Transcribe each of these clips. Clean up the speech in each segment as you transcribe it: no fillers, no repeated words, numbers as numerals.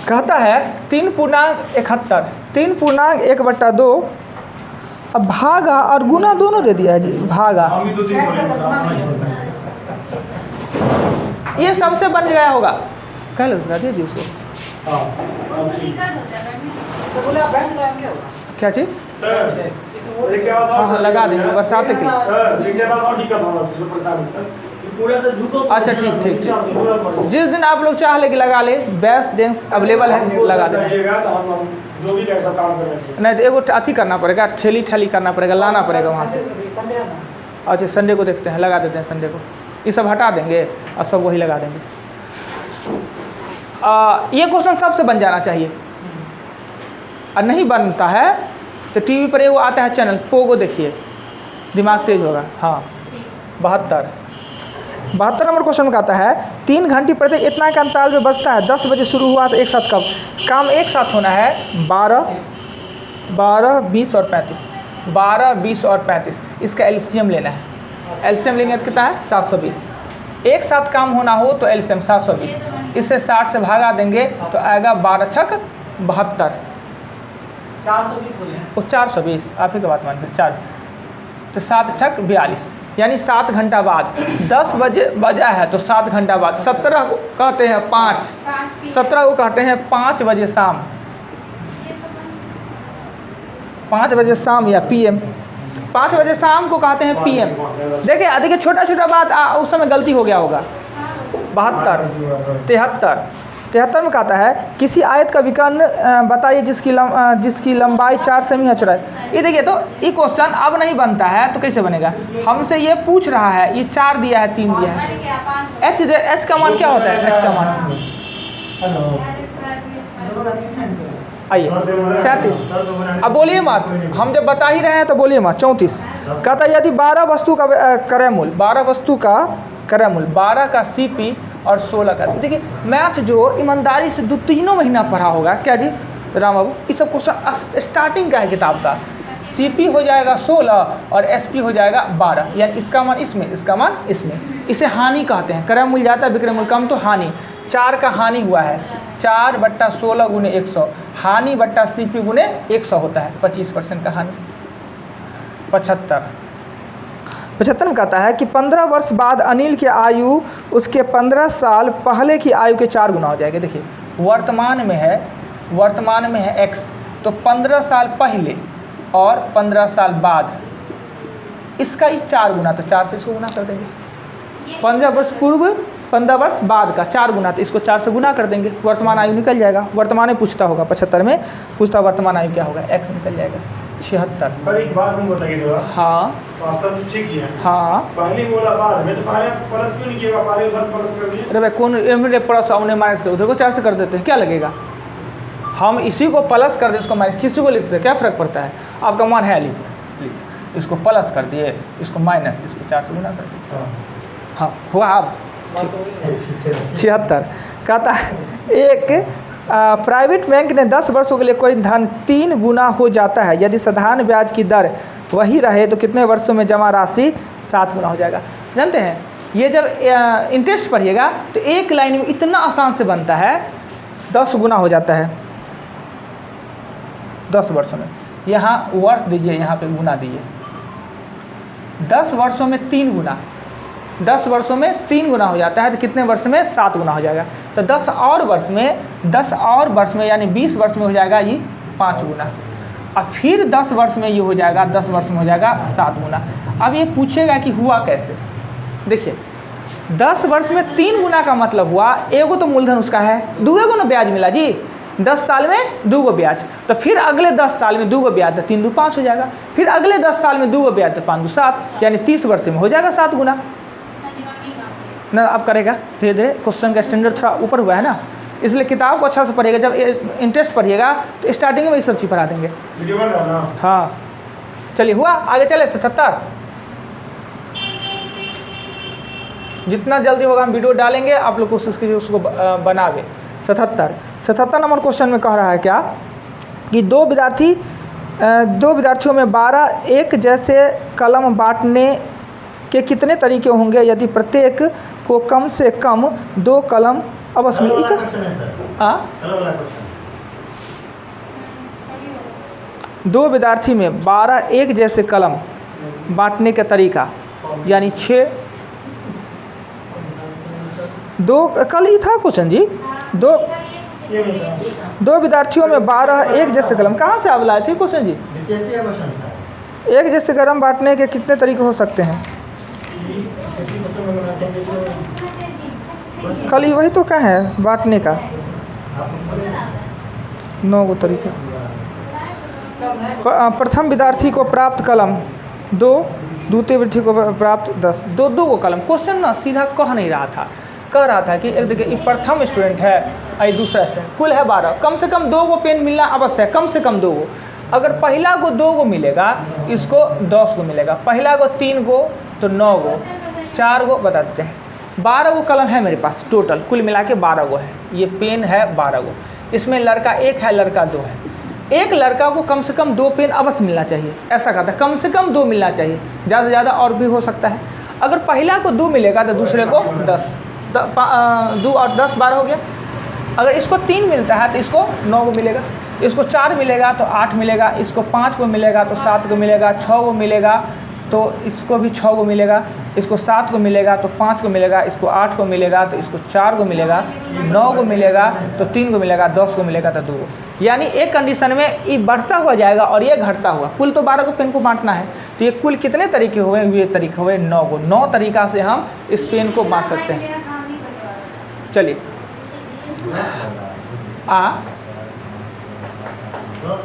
कहता है 3.71 3.1/2 अब भागा और गुना दोनों दे दिया है जी, भागा ये सबसे बन गया होगा, कह लो उसका दे दी उसको। क्या चीज? हाँ लगा देंगे बरसात के। अच्छा ठीक ठीक ठीक, जिस दिन आप लोग चाह ले कि लगा ले, बेस्ट डेंस अवेलेबल है, लगा देंगे। नहीं तो एगो अथी करना पड़ेगा, ठेली करना पड़ेगा, लाना पड़ेगा वहाँ से। अच्छा संडे को देखते हैं, लगा देते हैं संडे को, ये सब हटा देंगे और सब वही लगा देंगे। ये क्वेश्चन सबसे बन जाना चाहिए, और नहीं बनता है तो टीवी पर एगो आता है चैनल पोगो, देखिए दिमाग तेज होगा। हाँ 72 नंबर क्वेश्चन का आता है 3 घंटे प्रत्येक इतना के अंतराल में बजता है, 10 बजे शुरू हुआ तो एक साथ कब? काम एक साथ होना है 12, 20 और 35। 12, 20 और 35 इसका एलसीएम लेना है। एलसीएम लेंगे तो कितना है? 720। एक साथ काम होना हो तो एलसीएम 720, इससे 60 से भागा देंगे तो आएगा 12 छक 72। 420 आप ही की बात मान के 4 तो 7 छक 42, यानी 7 घंटा बाद 10 बजे बजा है तो 7 घंटा बाद 17 को कहते हैं 5, 17 को कहते हैं 5 बजे शाम, 5 बजे शाम या पीएम, 5 बजे शाम को कहते हैं पीएम। देखिए छोटा बात उस समय गलती हो गया होगा। 72 73 में कहता है किसी आयत का विकर्ण बताइए जिसकी लंबाई 4 सेमी है चौड़ाई। ये देखिए तो ये क्वेश्चन अब नहीं बनता है तो कैसे बनेगा? हमसे ये पूछ रहा है, ये 4 दिया है 3 दिया है, एच का मान क्या होता है? एच का मान आइए 37। अब बोलिए मत, हम जब बता ही रहे हैं तो बोलिए मत। 34 कहता है यदि 12 वस्तु का क्रय मूल्य 12 वस्तु का क्रय मूल्य 12 का सीपी और 16 का, देखिए मैथ जो ईमानदारी से 2-3 महीना पढ़ा होगा क्या जी राम बाबू, ये सब क्वेश्चन स्टार्टिंग का है किताब का। सीपी हो जाएगा 16 और एसपी हो जाएगा 12, यानी इसका मान इसमें, इसका मान इसमें, इसे हानि कहते हैं। क्रय मूल्य जाता है विक्रय मूल्य कम तो हानि, 4 का हानि हुआ है, 4/16 गुने 100, हानि बट्टा सीपी गुने 100 होता है 25% का हानि। 75 में कहता है कि 15 वर्ष बाद अनिल की आयु उसके 15 साल पहले की आयु के 4 गुना हो जाएगी। देखिए वर्तमान में है x, तो 15 साल पहले और 15 साल बाद इसका ही 4 गुना, तो 4 से इसको गुना कर देंगे। 15 वर्ष पूर्व 15 वर्ष बाद का 4 गुना, तो इसको 4 से गुना कर देंगे, वर्तमान आयु निकल जाएगा। वर्तमान में पूछता होगा, 75 में पूछता वर्तमान आयु क्या होगा, x निकल जाएगा। 76 सर एक बात नहीं बताइए। हाँ तो आप सब ठीक है। हाँ पहले बोला बाद में, तो पहले प्लस क्यों नहीं किया? पहले उधर प्लस कर दिया। अरे भाई कौन एमरे प्लस उन्हें माइनस कर, उधर को 4 से कर देते हैं, क्या लगेगा? हम इसी को प्लस कर दे, इसको माइनस, किसी को लिखते हैं क्या फ़र्क पड़ता है? आपका मान है लिख, इसको प्लस कर दिए, इसको माइनस, इसको 4 से गुना कर दिए। हाँ हुआ। अब 76 कहता है एक प्राइवेट बैंक ने 10 वर्षों के लिए कोई धन 3 गुना हो जाता है, यदि साधारण ब्याज की दर वही रहे तो कितने वर्षों में जमा राशि 7 गुना हो जाएगा? जानते हैं ये जब इंटरेस्ट पढ़िएगा तो एक लाइन में इतना आसान से बनता है, 10 गुना हो जाता है 10 वर्षों में। यहाँ वर्ष दीजिए, यहाँ पे गुना दीजिए, 10 वर्षों में 3 गुना, 10 वर्षों में 3 गुना हो जाता है तो कितने वर्ष में? 7 गुना हो जाएगा। तो 10 और वर्ष में यानी 20 वर्ष में हो जाएगा ये 5 गुना, और फिर 10 वर्ष में ये हो जाएगा, 10 वर्ष में हो जाएगा 7 गुना। अब ये पूछेगा कि हुआ कैसे? देखिए 10 वर्ष में 3 गुना का मतलब हुआ, एगो तो मूलधन उसका है, दूसरे को ना ब्याज मिला जी, 10 साल में 2 गो ब्याज, तो फिर अगले 10 साल में 2 गो ब्याज, तो 3 2 5 हो जाएगा, फिर अगले 10 साल में 2 गो ब्याज, तो 5 2 7, यानी 30 वर्ष में हो जाएगा 7 गुना ना। अब करेगा धीरे धीरे, क्वेश्चन का स्टैंडर्ड थोड़ा ऊपर हुआ है ना, इसलिए किताब को अच्छा से पढ़िएगा। जब इंटरेस्ट पढ़िएगा तो स्टार्टिंग में ये सब चीज़ पढ़ा देंगे। हाँ चलिए हुआ, आगे चले। 77 जितना जल्दी होगा हम वीडियो डालेंगे, आप लोग कोशिश कीजिए उसको बनावे। 77 नंबर क्वेश्चन में कह रहा है क्या कि दो विद्यार्थियों में 12 एक जैसे कलम बांटने के कितने तरीके होंगे यदि प्रत्येक को कम से कम 2 कलम अवश्य मिले वाला क्वेश्चन है सर, हाँ कलर वाला क्वेश्चन। दो विद्यार्थी में 12 एक जैसे कलम बांटने का तरीका, यानी 6 दो कल ही था क्वेश्चन जी। दो विद्यार्थियों में 12 एक जैसे कलम, कहाँ से आप लाए थे क्वेश्चन जी? बीपीएससी का क्वेश्चन था। एक जैसे कलम बांटने के कितने तरीके हो सकते हैं? कल ही वही तो क्या है बांटने का, 9 तरीका। प्रथम विद्यार्थी को प्राप्त कलम 2, द्वितीय विद्यार्थी को प्राप्त 10। दो को कलम। क्वेश्चन ना सीधा कह नहीं रहा था, कह रहा था कि एक देखिए ये प्रथम स्टूडेंट है और दूसरा स्टूडेंट, कुल है 12, कम से कम 2 को पेन मिलना अवश्य है, कम से कम 2 को। अगर पहला को 2 को मिलेगा, इसको 10 को मिलेगा, पहला को 3 को तो 9 को, 4 को बताते हैं। 12 को कलम है मेरे पास टोटल, कुल मिला के 12 को है। ये पेन है 12 को, इसमें लड़का 1 है, लड़का 2 है। एक लड़का को कम से कम 2 पेन अवश्य मिलना चाहिए, ऐसा कहता है, कम से कम 2 मिलना चाहिए, ज़्यादा से ज़्यादा और भी हो सकता है। अगर पहला को 2 मिलेगा तो दूसरे को 10, 2 और 10 12 हो गया। अगर इसको 3 मिलता है तो इसको 9 को मिलेगा, इसको 4 मिलेगा तो 8 मिलेगा, इसको 5 को मिलेगा तो 7 को मिलेगा, 6 को मिलेगा तो इसको भी 6 को मिलेगा, इसको 7 को मिलेगा तो 5 को मिलेगा, इसको 8 को मिलेगा तो इसको 4 को मिलेगा, 9 को मिलेगा तो 3 को मिलेगा, 10 को मिलेगा तो 2 को। यानी एक कंडीशन में ये बढ़ता हुआ जाएगा और ये घटता हुआ। कुल तो 12 को पेन को बांटना है, तो ये कुल कितने तरीके हुए? ये तरीके हुए 9 को। 9 तरीका से हम इस पेन को बांट सकते हैं। चलिए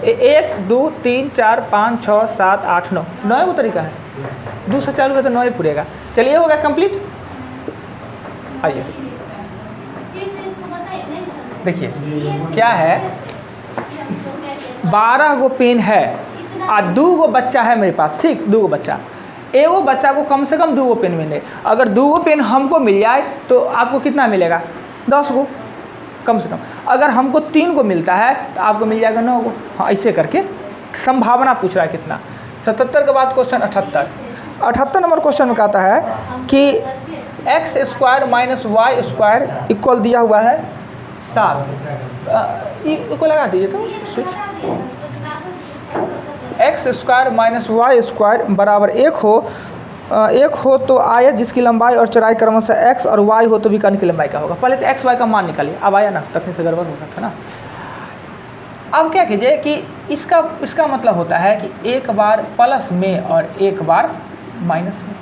1 2 3 4 5 6 7 8 9, 9 को तरीका है। 2 से चालू है तो 9 ही पूरेगा। चलिए हो गया कंप्लीट। आइए देखिए क्या है, 12 गो पेन है और 2 गो बच्चा है मेरे पास, ठीक, 2 गो बच्चा। एगो बच्चा को कम से कम 2 गो पेन मिले। अगर 2 गो पेन हमको मिल जाए तो आपको कितना मिलेगा? 10 गो कम से कम। अगर हमको 3 को मिलता है तो आपको मिल जाएगा 9 को। हाँ, ऐसे करके संभावना पूछ रहा है कितना। 77 के बाद क्वेश्चन 78 नंबर क्वेश्चन में कहता है कि x² माइनस y² इक्वल दिया हुआ है 7। को लगा दीजिए तो स्विच। x² माइनस y² बराबर 1 हो तो आयत जिसकी लंबाई और चौड़ाई क्रमशः x और y हो तो विकर्ण की लंबाई का होगा। पहले तो x y का मान निकालिए। अब आया ना, तकनीक से गड़बड़ हो रहा था ना। अब क्या कीजिए कि इसका मतलब होता है कि एक बार प्लस में और एक बार माइनस में।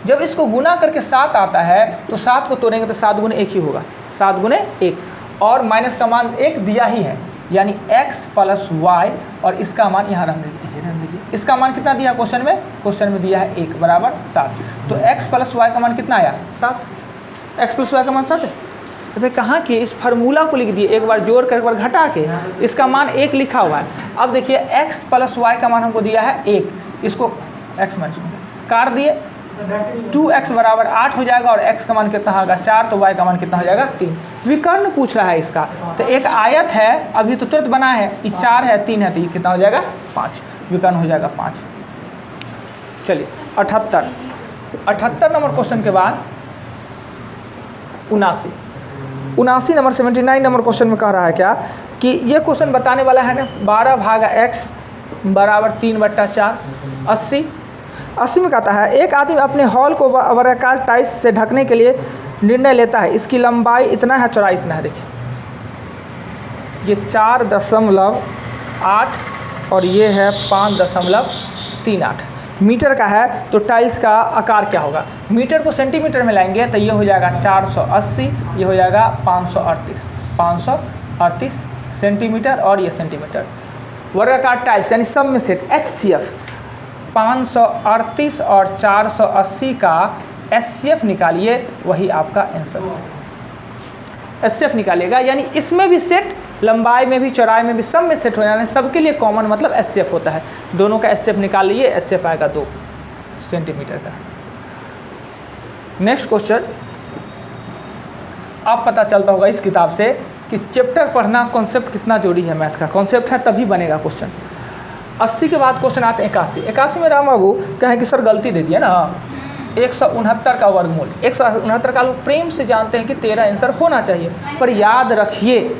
जब इसको गुना करके 7 आता है तो 7 को तोड़ेंगे तो 7 गुने 1 ही होगा, 7 गुने 1, और माइनस का मान 1 दिया ही है, यानी x प्लस y, और इसका मान यहाँ रख दीजिए। इसका मान कितना दिया क्वेश्चन में? क्वेश्चन में दिया है 1 बराबर 7। तो x प्लस y का मान कितना आया? 7। x प्लस y का मान 7 है। तो भाई कहाँ कि इस फार्मूला को लिख दिए, एक बार जोड़ कर एक बार घटा के इसका मान 1 लिखा हुआ है। अब देखिए x प्लस y का मान हमको दिया है 1, इसको x माइनस काट दिए, 2x बराबर 8 हो जाएगा, और x का मान कितना होगा? 4, तो y का मान कितना हो जाएगा? 3। विकर्ण पूछ रहा है इसका, तो एक आयत है, अभी तो तुरंत बना है, ये 4 है 3 है, तो ये कितना हो जाएगा? 5। विकर्ण हो जाएगा 5। चलिए 78 नंबर क्वेश्चन के बाद 79 नंबर 79 नंबर क्वेश्चन में कह रहा है क्या कि ये क्वेश्चन बताने वाला है ना, 12 भागा x बराबर 3/4 80 में कहता है एक आदमी अपने हॉल को वर्गाकार टाइल्स से ढकने के लिए निर्णय लेता है, इसकी लंबाई इतना है, चौड़ाई इतना है। देखिए ये 4.8 और ये है 5.38 मीटर का है, तो टाइल्स का आकार क्या होगा? मीटर को सेंटीमीटर में लाएंगे तो ये हो जाएगा 480, ये हो जाएगा 538 सेंटीमीटर, और ये सेंटीमीटर। वर्गाकार टाइल्स यानी सब में सेट HCF 538 और 480 का HCF निकालिए, वही आपका आंसर है। HCF निकालिएगा, यानी इसमें भी सेट, लंबाई में भी, चौड़ाई में भी, सब में सेट हो जाना है, सबके लिए कॉमन मतलब HCF होता है। दोनों का HCF निकाल लीजिए, HCF आएगा 2 सेंटीमीटर का। नेक्स्ट क्वेश्चन, आप पता चलता होगा इस किताब से कि चैप्टर पढ़ना कॉन्सेप्ट कितना जरूरी है। मैथ का कॉन्सेप्ट है तभी बनेगा क्वेश्चन। 80 के बाद क्वेश्चन आते हैं 81 में राम बाबू कहें कि सर गलती दे दिया ना, 169 का वर्गमूल। 169 का लोग प्रेम से जानते हैं कि 13 आंसर होना चाहिए, पर याद रखिए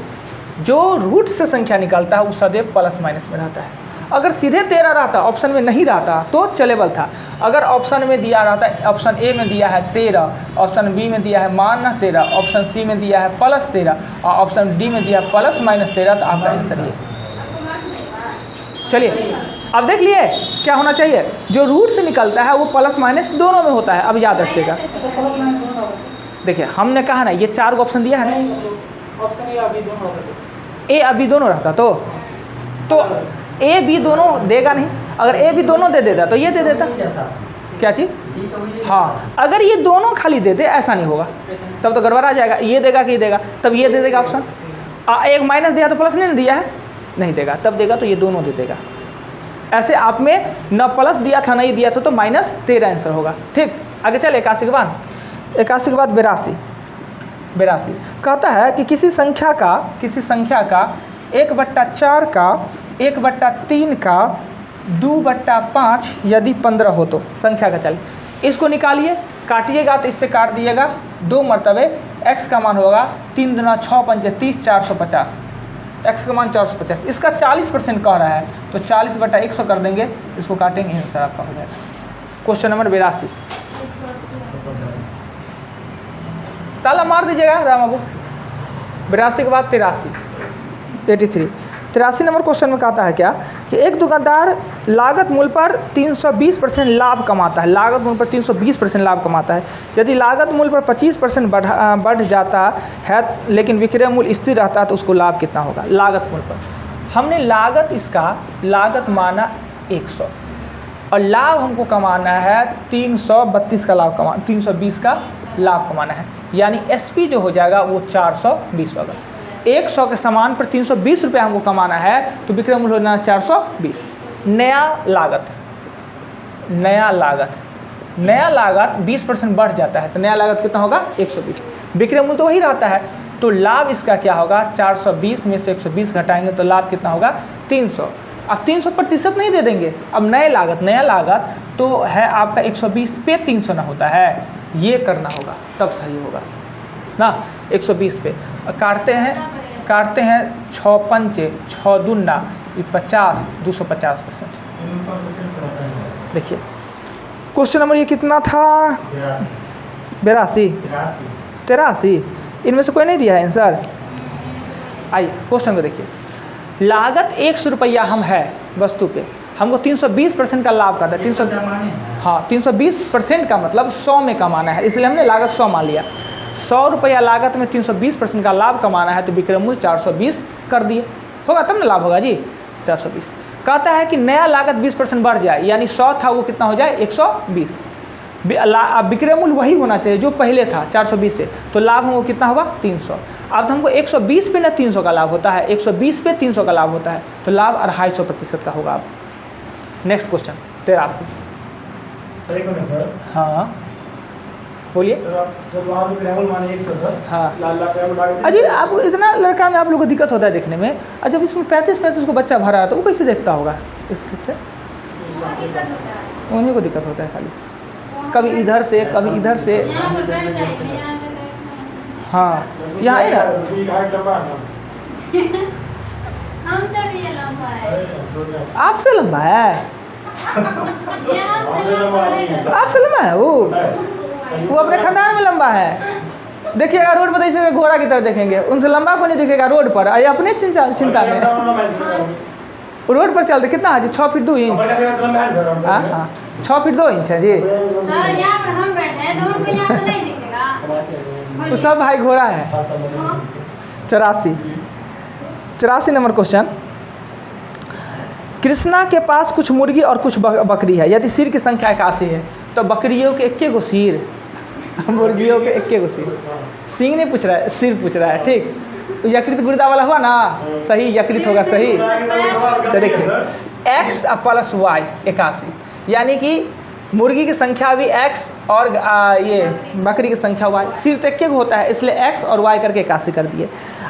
जो रूट से संख्या निकलता है वो सदैव प्लस माइनस में रहता है। अगर सीधे 13 रहता, ऑप्शन में नहीं रहता तो चलेबल था। अगर ऑप्शन में दिया रहता, ऑप्शन ए में दिया है 13, ऑप्शन बी में दिया है माइनस 13, ऑप्शन सी में दिया है प्लस 13 और ऑप्शन डी में दिया है प्लस माइनस 13, तो आपका आंसर ये। चलिए अब देख लिए क्या होना चाहिए, जो रूट से निकलता है वो प्लस माइनस दोनों में होता है। अब याद रखिएगा, देखिए हमने कहा ना ये 4 को ऑप्शन दिया है ना, ऑप्शन ए अभी दोनों होते ए अभी दोनों रहता तो ए बी दोनों देगा नहीं। अगर ए बी दोनों दे देता तो ये दे देता। क्या चीज़? हाँ, अगर ये दोनों खाली दे दे ऐसा नहीं होगा, तब तो गड़बड़ आ जाएगा। ये देगा कि ये देगा, तब ये दे देगा ऑप्शन। एक माइनस दिया तो प्लस नहीं दिया है, नहीं देगा, तब देगा तो ये दोनों दे देगा। ऐसे आप में न प्लस दिया था नहीं दिया था तो माइनस 13 आंसर होगा। ठीक, आगे चल 81 के बाद 82 कहता है कि किसी संख्या का 1/4 का 1/3 का 2/5 यदि 15 हो तो संख्या का। चलिए इसको निकालिए, काटिएगा तो इससे काट दिएगा 2 मरतबे। x का मान होगा 3 दूना 6 पंजे 30, 450। x का मान 450, इसका 40% कह रहा है तो 40/100 कर देंगे, इसको काटेंगे, आंसर आपका हो जाएगा। क्वेश्चन नंबर 82, ताला मार दीजिएगा राम बाबू। 82 के बाद 83 नंबर क्वेश्चन में कहता है क्या कि एक दुकानदार लागत मूल्य पर 320% लाभ कमाता है। लागत मूल्य पर 320% लाभ कमाता है। यदि लागत मूल्य पर 25% बढ़ जाता है लेकिन विक्रय मूल्य स्थिर रहता है तो उसको लाभ कितना होगा। लागत मूल्य पर हमने लागत माना 100 और लाभ हमको कमाना है 332 का लाभ 320 का लाभ कमाना है, यानी एसपी जो हो जाएगा वो 420 होगा। 100 के सामान पर 320 रुपये हमको कमाना है तो विक्रय मूल्य होना 420। नया लागत 20% बढ़ जाता है तो नया लागत कितना होगा 120। विक्रय मूल्य तो वही रहता है तो लाभ इसका क्या होगा 420 में से 120 घटाएंगे तो लाभ कितना होगा 300। अब 300% नहीं दे देंगे। अब नया लागत तो है आपका 120 पे 300 ना होता है, ये करना होगा तब सही होगा ना। 120 पे काटते हैं 6 पंचे 6 दूना 50, 250%। देखिए क्वेश्चन नंबर ये कितना था 83। इनमें से कोई नहीं दिया है आंसर। आइए क्वेश्चन को देखिए, लागत 100 रुपया हम है वस्तु पे, हमको 320% का लाभ करना है। 320% का मतलब 100 में कमाना है, इसलिए हमने लागत 100 मान लिया। 100 रुपया लागत में 320% का लाभ कमाना है तो विक्रय मूल्य 420 कर दिए, होगा तब ना लाभ होगा जी 420। कहता है कि नया लागत 20% बढ़ जाए, यानी 100 था वो कितना हो जाए 120। विक्रय मूल्य वही होना चाहिए जो पहले था 420 से, तो लाभ हमको कितना होगा 300। अब तो हमको 120 पे ना 300 का लाभ होता है, 120 पे 300 का लाभ होता है तो लाभ 250% का होगा। अब नेक्स्ट क्वेश्चन 83। सही कौन है सर? हाँ बोलिए। सर वहाँ भी विक्रय मूल्य माने 100 सर। हाँ लागत अजी आप इतना लड़का में आप लोग को दिक्कत होता है देखने में, और जब इसमें 35 को बच्चा भरा है तो वो कैसे देखता होगा इसके से? उन्हीं को दिक्कत होता है खाली, कभी इधर से कभी इधर से। हाँ यहाँ है ना, आपसे लंबा है, आपसे लंबा है वो अपने खानदान में लंबा है। देखिएगा रोड पर ऐसे घोड़ा की तरह देखेंगे, उनसे लंबा को नहीं दिखेगा रोड पर। आइए अपने चिंता में रोड पर चलते कितना है जी 6 फीट 2 इंच। हाँ 6 फीट 2 इंच है जी। तो सब भाई घोड़ा है। 84 नंबर क्वेश्चन, कृष्णा के पास कुछ मुर्गी और कुछ बकरी है। यदि सिर की संख्या 81 है तो बकरियों के 1 गो सिर, मुर्गियों के 1 गो सिर। सिंह नहीं पूछ रहा है, सिर पूछ रहा है। ठीक, तो यकृत गुर्दा वाला हुआ ना, सही यकृत होगा सही। तो देखिए x प्लस y 81, यानी कि मुर्गी की संख्या भी x और ये बकरी की संख्या y। सिर तो 1 होता है इसलिए x और y करके 81 कर दिए।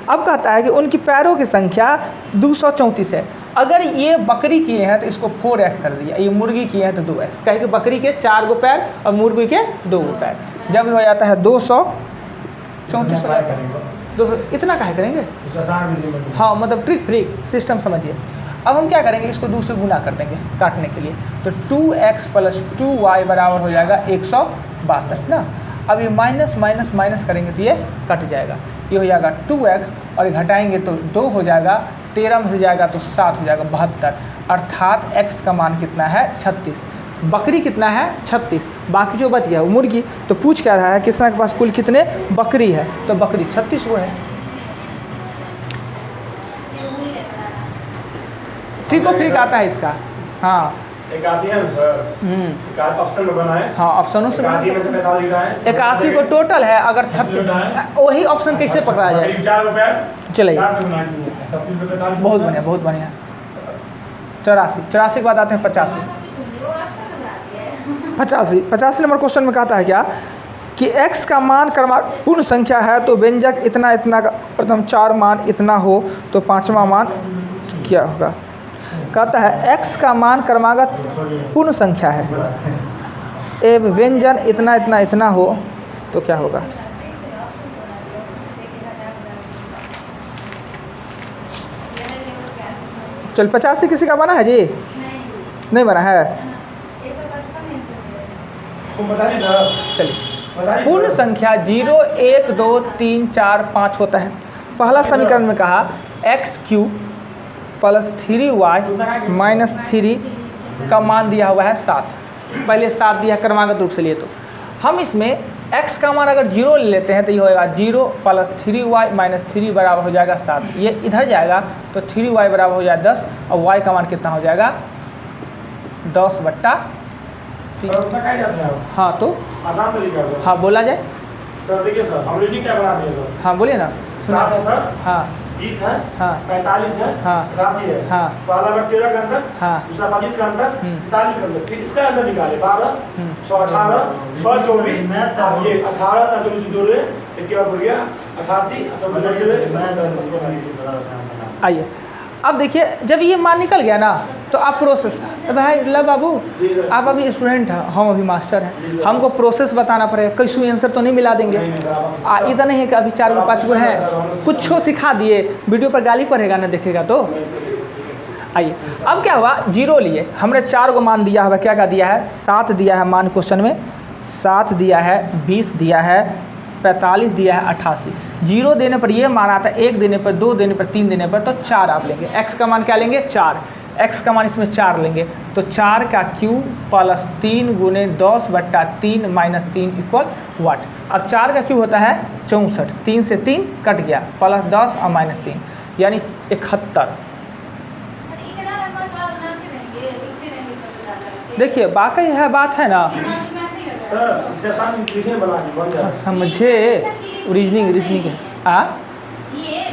अब कहता है कि उनकी पैरों की संख्या 234 है। अगर ये बकरी किए हैं तो इसको 4x कर दिया, ये मुर्गी किए हैं तो 2x, कहे कि बकरी के 4 गो पैर और मुर्गी के 2 गो पैर। जब हो जाता है 234 हो जाता है 200, इतना काहे करेंगे? उसका सार भी नहीं हाँ मतलब ट्रिक फ्रिक सिस्टम समझिए। अब हम क्या करेंगे, इसको 2 से गुना कर देंगे काटने के लिए, तो 2x + 2y बराबर हो जाएगा 162 ना। अब ये माइनस माइनस माइनस करेंगे तो ये कट जाएगा, ये हो जाएगा 2x और ये घटाएंगे तो 2 हो जाएगा, 13 में से जाएगा तो 7 हो जाएगा 72, अर्थात x का मान कितना है 36, बकरी कितना है 36, बाकी जो बच गया वो मुर्गी। तो पूछ क्या रहा है किसान के पास कुल कितने बकरी है, तो बकरी 36 वो है। ठीक हो फिर आता है इसका। हाँ 81 है ना सर, ऑप्शन में बना है। हाँ ऑप्शनों से 81 में से 45 घटाएं, 81 को टोटल है, अगर 36 वही ऑप्शन कैसे पकड़ा जाए? 4 रुपये चलिए 4 से गुना किए, 36 रुपये 45, बहुत बढ़िया बहुत बढ़िया। 84 के बाद आते हैं 85 नंबर क्वेश्चन में कहता है क्या कि x का मान क्रमांक पूर्ण संख्या है तो व्यंजक इतना इतना का प्रथम 4 मान इतना हो तो 5वां मान क्या होगा? कहता है x का मान क्रमागत पूर्ण संख्या है, एवं व्यंजन इतना इतना इतना हो तो क्या होगा? चल 85 किसी का बना है जी? नहीं बना है। बताइए सर, चलिए बताइए पूर्ण सर। संख्या 0 1 2 3 4 5 होता है। पहला समीकरण में कहा x³ + 3y - 3 का मान दिया हुआ है 7, पहले 7 दिया क्रमागत रूप से लिए, तो हम इसमें x का मान अगर 0 ले लेते हैं तो ये होएगा 0 + 3y - 3 बराबर हो जाएगा 7, ये इधर जाएगा तो 3y बराबर हो जाएगा 10 और y का मान कितना हो जाएगा 10/3। सर उतना क्या जाता है? हाँ तो आसान तरीका है सर। हाँ बोला जाए। सर देखिए सर, हम रीडिंग क्या बना दिए सर? हाँ बोलिए ना। 7 है सर, हाँ 20 है, हाँ 45 है, हाँ 83 है। हाँ पहला बार 13 का अंतर, हाँ दूसरा 25 का अंतर, हम्म। 45 का अंतर, फिर इसका अंतर निकाले 12 हम्म। 6 18 6 24, अब ये 18 और 24 जोड़े एक क्या हो गया 88, सब जोड़ के आइए अब देखिए, जब ये मान निकल गया ना तो आप प्रोसेस, भाई ला बाबू जी सर। आप अभी स्टूडेंट हैं, हम अभी मास्टर जी हैं, सर। हमको प्रोसेस बताना पड़ेगा, कैसे आंसर तो नहीं मिला देंगे। इतना नहीं है कि अभी 4 गो 5 गो हैं, कुछ सिखा दिए, वीडियो पर गाली पड़ेगा ना देखेगा तो। आइए अब क्या हुआ, 0 लिए, हमने 4 गो मान दिया है, क्या क्या दिया है 7 दिया है मान क्वेश्चन में, 7 दिया है, 20 दिया है, 45 दिया है, 88। 0 देने पर ये मान आता है, 1 देने पर, 2 देने पर, 3 देने पर, तो 4 आप लेंगे। x का मान क्या लेंगे 4, x का मान इसमें 4 लेंगे, तो 4 का क्यूब + 3 × 10/3 - 3 = वाट। अब 4 का क्यूब होता है 64, 3 से 3 कट गया, +10 और -3 यानी 71। देखिए बाकी है बात है ना, सर इससे आसान लिखने बना के बन जाए। समझे रीजनिंग है। ये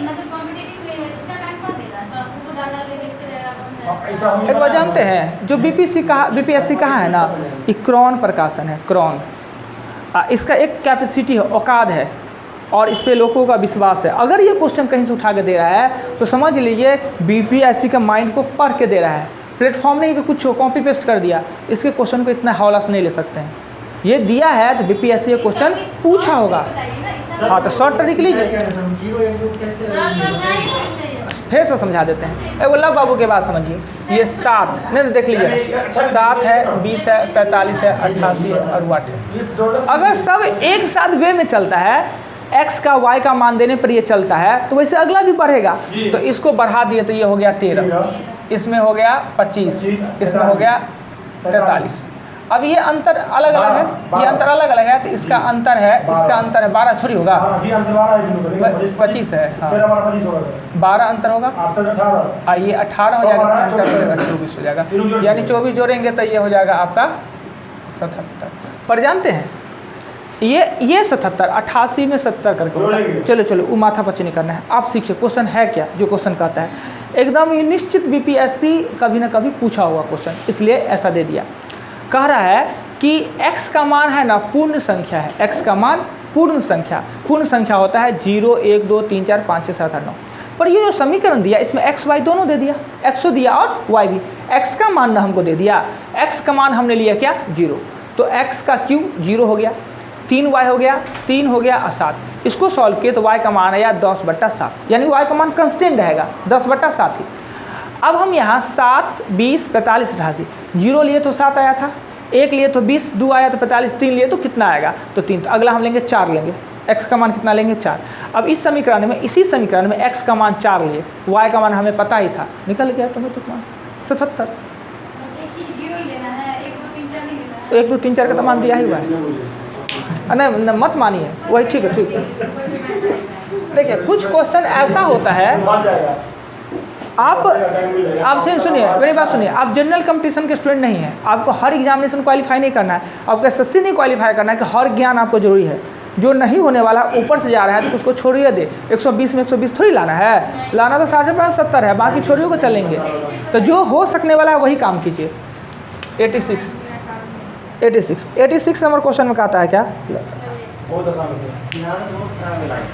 मतलब कॉम्पिटिटिव में इतना टाइम कौन देता है? सब को डाल के देखते रहेगा। ऐसा हम एक बार जानते हैं जो बीपीएससी कहाँ है ना, ये क्रॉन प्रकाशन है, क्रॉन। इसका एक कैपेसिटी है, औकात है, और इस पे लोगों का विश्वास है। अगर ये क्वेश्चन कहीं से उठा के दे रहा है तो समझ लीजिए बीपीएससी का माइंड को पढ़ के दे रहा है, प्लेटफॉर्म नहीं कि कुछ कॉपी पेस्ट कर दिया। इसके क्वेश्चन को इतना हौला से नहीं ले सकते हैं, ये दिया है तो बीपीएससी ये क्वेश्चन पूछा होगा। हाँ तो शॉर्ट ट्रिक लीजिए, फिर से समझा देते हैं। एक लव बाबू के बात समझिए, ये 7 नहीं देख लीजिए, 7 है, 20 है, 45 है, 88 है और 8 है। अगर सब एक साथ वे में चलता है, x का y का मान देने पर ये चलता है, तो वैसे अगला भी बढ़ेगा। तो इसको बढ़ा दिए तो ये हो गया 13, इसमें हो गया 25, इसमें हो गया 43। अब ये अंतर अलग अलग है, ये अंतर अलग अलग है, तो इसका अंतर है, इसका अंतर है 12 छोड़ी होगा, 25 है, हाँ 12 अंतर होगा, ये 18 हो जाएगा, अंतर हो जाएगा 24 हो जाएगा, यानी 24 जोड़ेंगे तो ये हो जाएगा आपका 77। पर जानते हैं ये 77, 88 में 70 करके होता है। चलो वो माथा पच्ची नहीं करना है, आप सीखिए क्वेश्चन है क्या। जो क्वेश्चन कहता है एकदम ये निश्चित बीपीएससी कभी ना कभी पूछा हुआ क्वेश्चन, इसलिए ऐसा दे दिया। कह रहा है कि x का मान है ना पूर्ण संख्या है, x का मान पूर्ण संख्या होता है 0 1 2 3 4 5 6 7 8 9। पर ये जो समीकरण दिया इसमें एक्स वाई दोनों दे दिया, एक्स दिया और वाई भी। एक्स का मान ना हमको दे दिया, एक्स का मान हमने लिया क्या 0, तो एक्स का क्यू 0 हो गया, 3 वाई हो गया, 3 हो गया और 7। इसको सॉल्व किए तो वाई का मान आया 10/7, यानी वाई का मान कंस्टेंट रहेगा 10/7 ही। अब हम यहाँ 7, 20, 45, 88, 0 लिए तो 7 आया था, 1 लिए तो 20, 2 आया तो 45, 3 लिए तो कितना आएगा तो 3। तो अगला हम लेंगे 4 लेंगे, x का मान कितना लेंगे 4। अब इस समीकरण में, इसी समीकरण में x का मान 4 लिए, y का मान हमें पता ही था, निकल गया तुम्हें तो मान 77। बस एक ही जीरो ही लेना है, 1 2 3 4 नहीं लेना है। 1 2 3 4 का तो मान दिया ही हुआ है, नहीं मत मानिए, वही ठीक है ठीक है। देखिए कुछ क्वेश्चन ऐसा होता है, मान जाएगा। आप सुनिए मेरी बात सुनिए, आप जनरल कंपटीशन के स्टूडेंट नहीं हैं, आपको हर एग्जामिनेशन क्वालिफाई नहीं करना है, आपको एसएससी नहीं क्वालिफाई करना है कि हर ज्ञान आपको जरूरी है। जो नहीं होने वाला ऊपर से जा रहा है तो उसको छोड़िए दे, 120 में 120 थोड़ी लाना है, लाना तो 70 है, बाकी छोड़ियों को चलेंगे। तो जो हो सकने वाला है वही काम कीजिए। 86 नंबर क्वेश्चन में कहता है क्या, बहुत आसान है सर। यहाँ से बहुत खराब है लाइट।